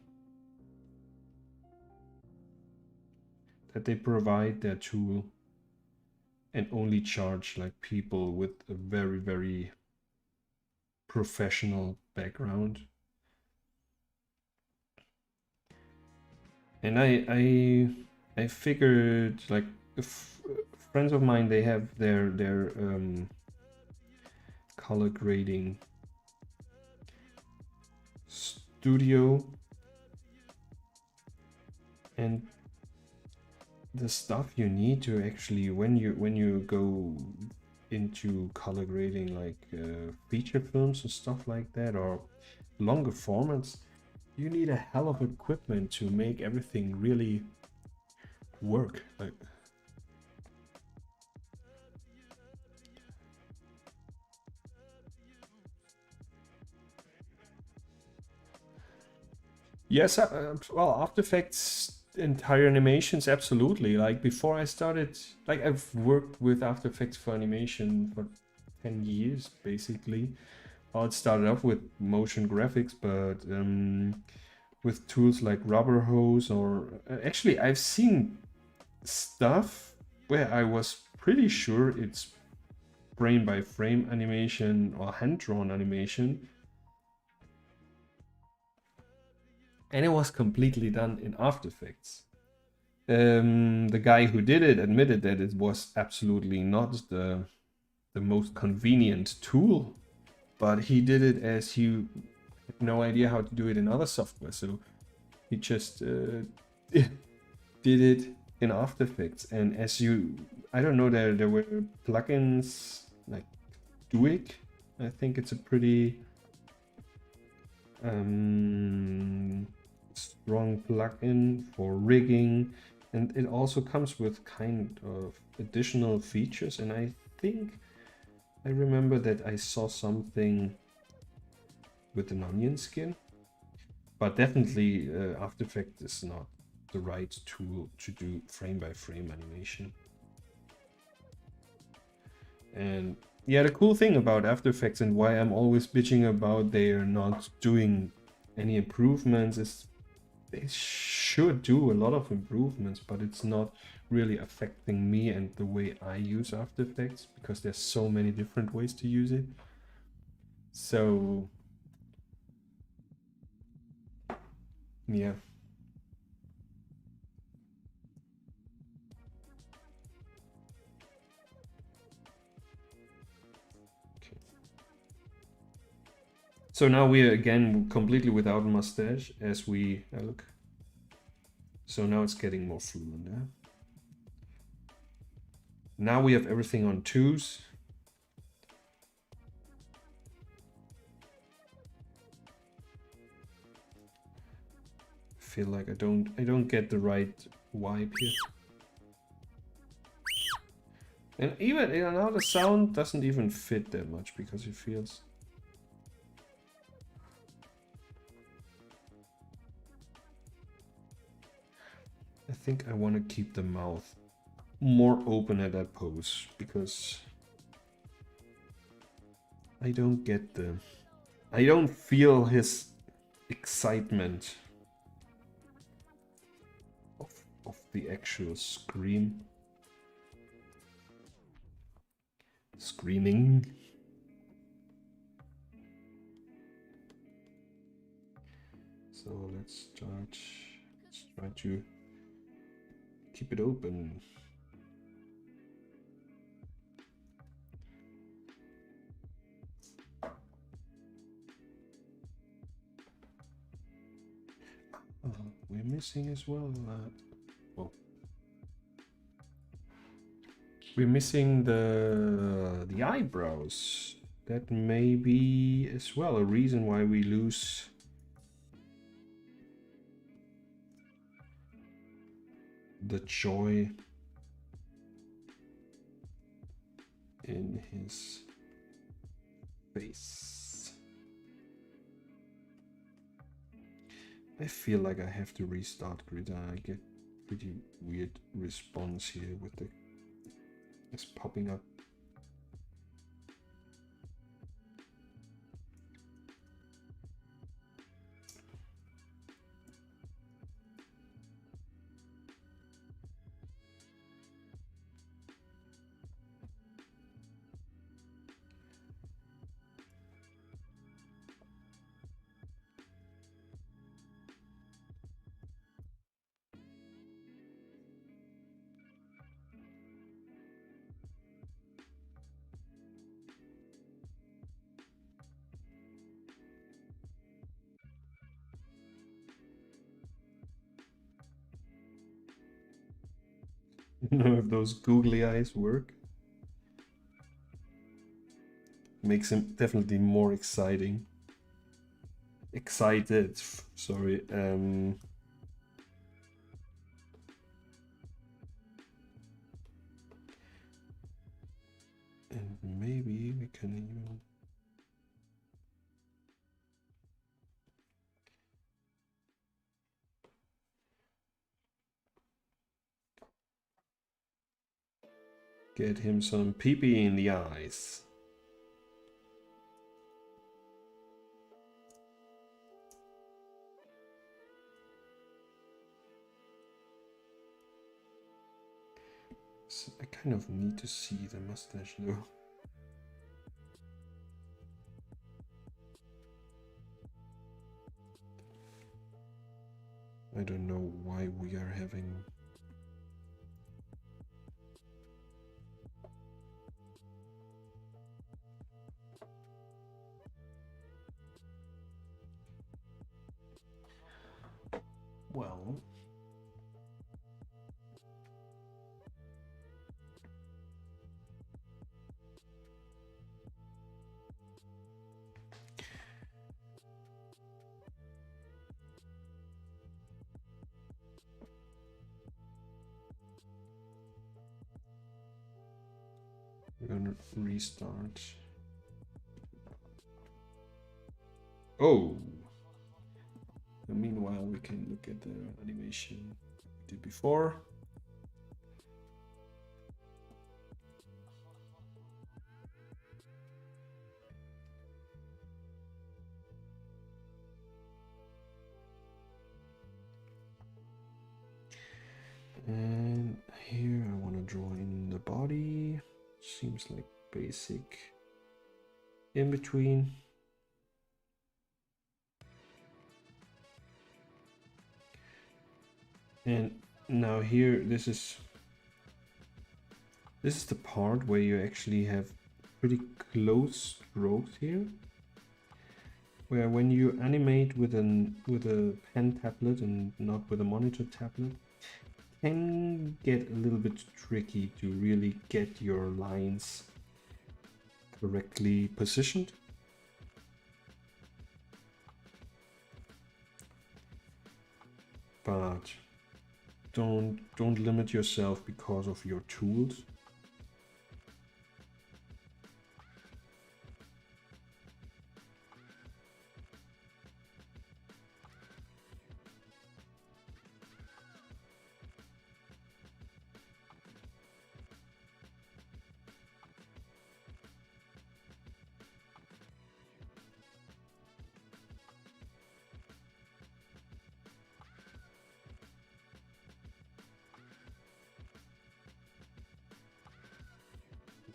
provide their tool and only charge like people with a very professional background. And I figured, like, if friends of mine, they have their color grading studio, and the stuff you need to actually, when you go into color grading, like feature films and stuff like that, or longer formats, you need a hell of equipment to make everything really work. Like, yes, well, After Effects entire animations, absolutely. Like, before I started, like, I've worked with After Effects for animation for 10 years, basically. Well, it started off with motion graphics, but with tools like Rubber Hose, or actually, I've seen stuff where I was pretty sure it's frame by frame animation or hand drawn animation, and it was completely done in After Effects. The guy who did it admitted that it was absolutely not the most convenient tool, but he did it as he had no idea how to do it in other software, so he just did it in After Effects. And as you, I don't know, there were plugins like Duik. I think it's a pretty strong plugin for rigging, and it also comes with kind of additional features. And I think I remember that I saw something with an onion skin, but definitely After Effects is not the right tool to do frame by frame animation. And yeah, the cool thing about After Effects, and why I'm always bitching about they're not doing any improvements, is they should do a lot of improvements, but it's not really affecting me and the way I use After Effects, because there's so many different ways to use it. So yeah. Okay. So now we are again completely without mustache as we look. So now it's getting more fluent. Yeah? Now we have everything on 2s. Feel like I don't get the right vibe here. And even now the sound doesn't even fit that much, because it feels, I think I want to keep the mouth more open at that pose, because I don't get the, I don't feel his excitement of the actual screaming. So let's try to keep it open. We're missing as well. We're missing the eyebrows. That may be as well a reason why we lose the joy in his face. I feel like I have to restart KRITA. I get pretty weird response here with the, it's popping up. I don't know if those googly eyes work. Makes him definitely more exciting. Excited, sorry. And maybe we can even get him some pee-pee in the eyes. So I kind of need to see the mustache though. I don't know why we are having... Well... We're gonna restart. Oh! Meanwhile, we can look at the animation we did before. And here I want to draw in the body. Seems like basic in between. And now here, this is the part where you actually have pretty close strokes here. Where when you animate with a pen tablet and not with a monitor tablet, can get a little bit tricky to really get your lines correctly positioned. But don't limit yourself because of your tools.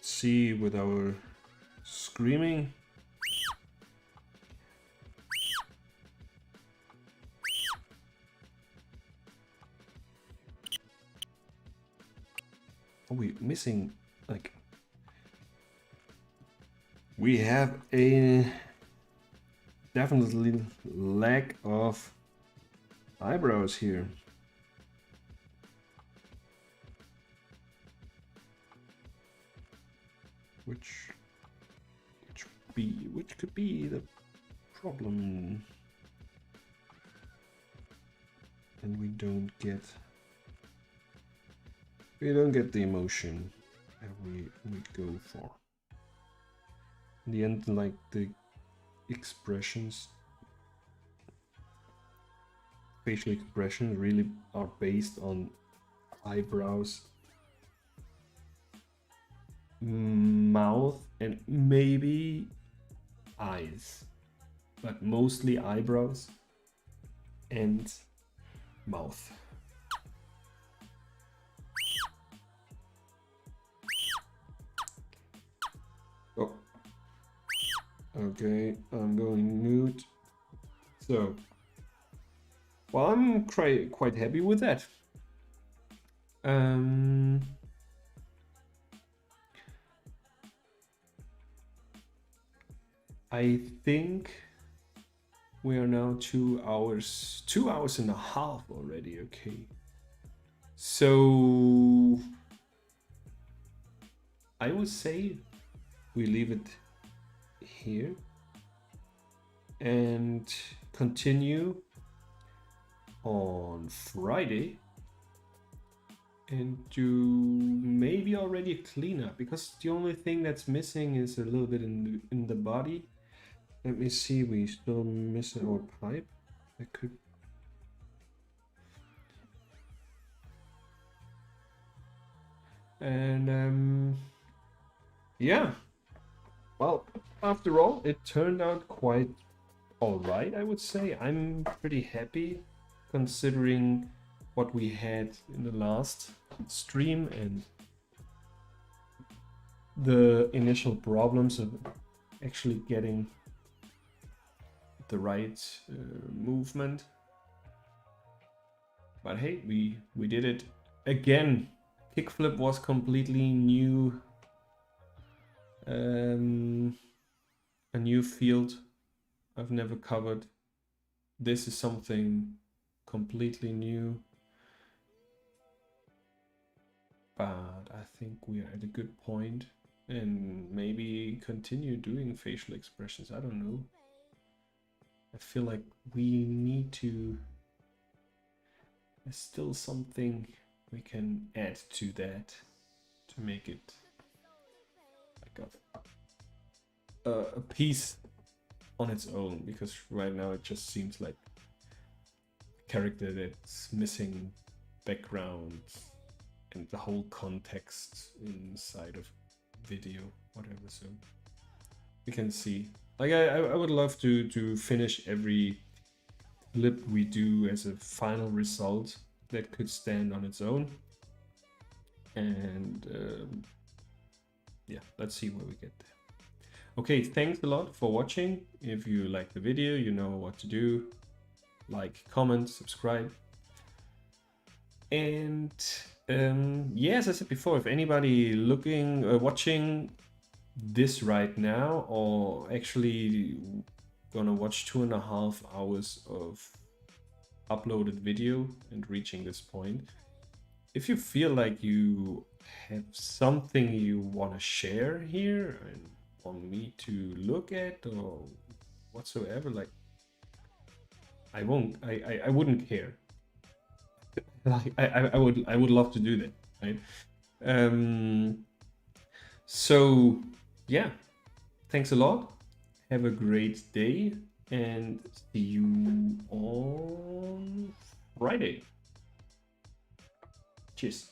See with our screaming. Are we missing, like, we have a definitely lack of eyebrows here. Which could be the problem. And we don't get the emotion that we go for. In the end, like, the expressions, facial expressions really are based on eyebrows, mouth, and maybe eyes, but mostly eyebrows and mouth. Oh, okay, I'm going mute. So, well, I'm quite happy with that. I think we are now 2 hours and a half already. Okay, so I would say we leave it here and continue on Friday and do maybe already a cleanup, because the only thing that's missing is a little bit in the body. Let me see, we still missing our pipe. That could... And yeah, well, after all, it turned out quite all right, I would say. I'm pretty happy considering what we had in the last stream and the initial problems of actually getting the right movement. But hey, we did it again. Kickflip was completely new, a new field I've never covered. This is something completely new, but I think we are at a good point, and maybe continue doing facial expressions. I don't know. I feel like we need to... There's still something we can add to that to make it like a piece on its own, because right now it just seems like a character that's missing background and the whole context inside of video, whatever. So we can see, like, I would love to finish every clip we do as a final result that could stand on its own. And yeah, let's see where we get there. Okay, thanks a lot for watching. If you like the video, you know what to do. Like, comment, subscribe. And yeah, as I said before, if anybody watching this right now, or actually gonna watch 2.5 hours of uploaded video and reaching this point, if you feel like you have something you want to share here and want me to look at or whatsoever, like, I wouldn't care. Like, I would love to do that, right? So yeah, thanks a lot. Have a great day and see you on Friday. Cheers.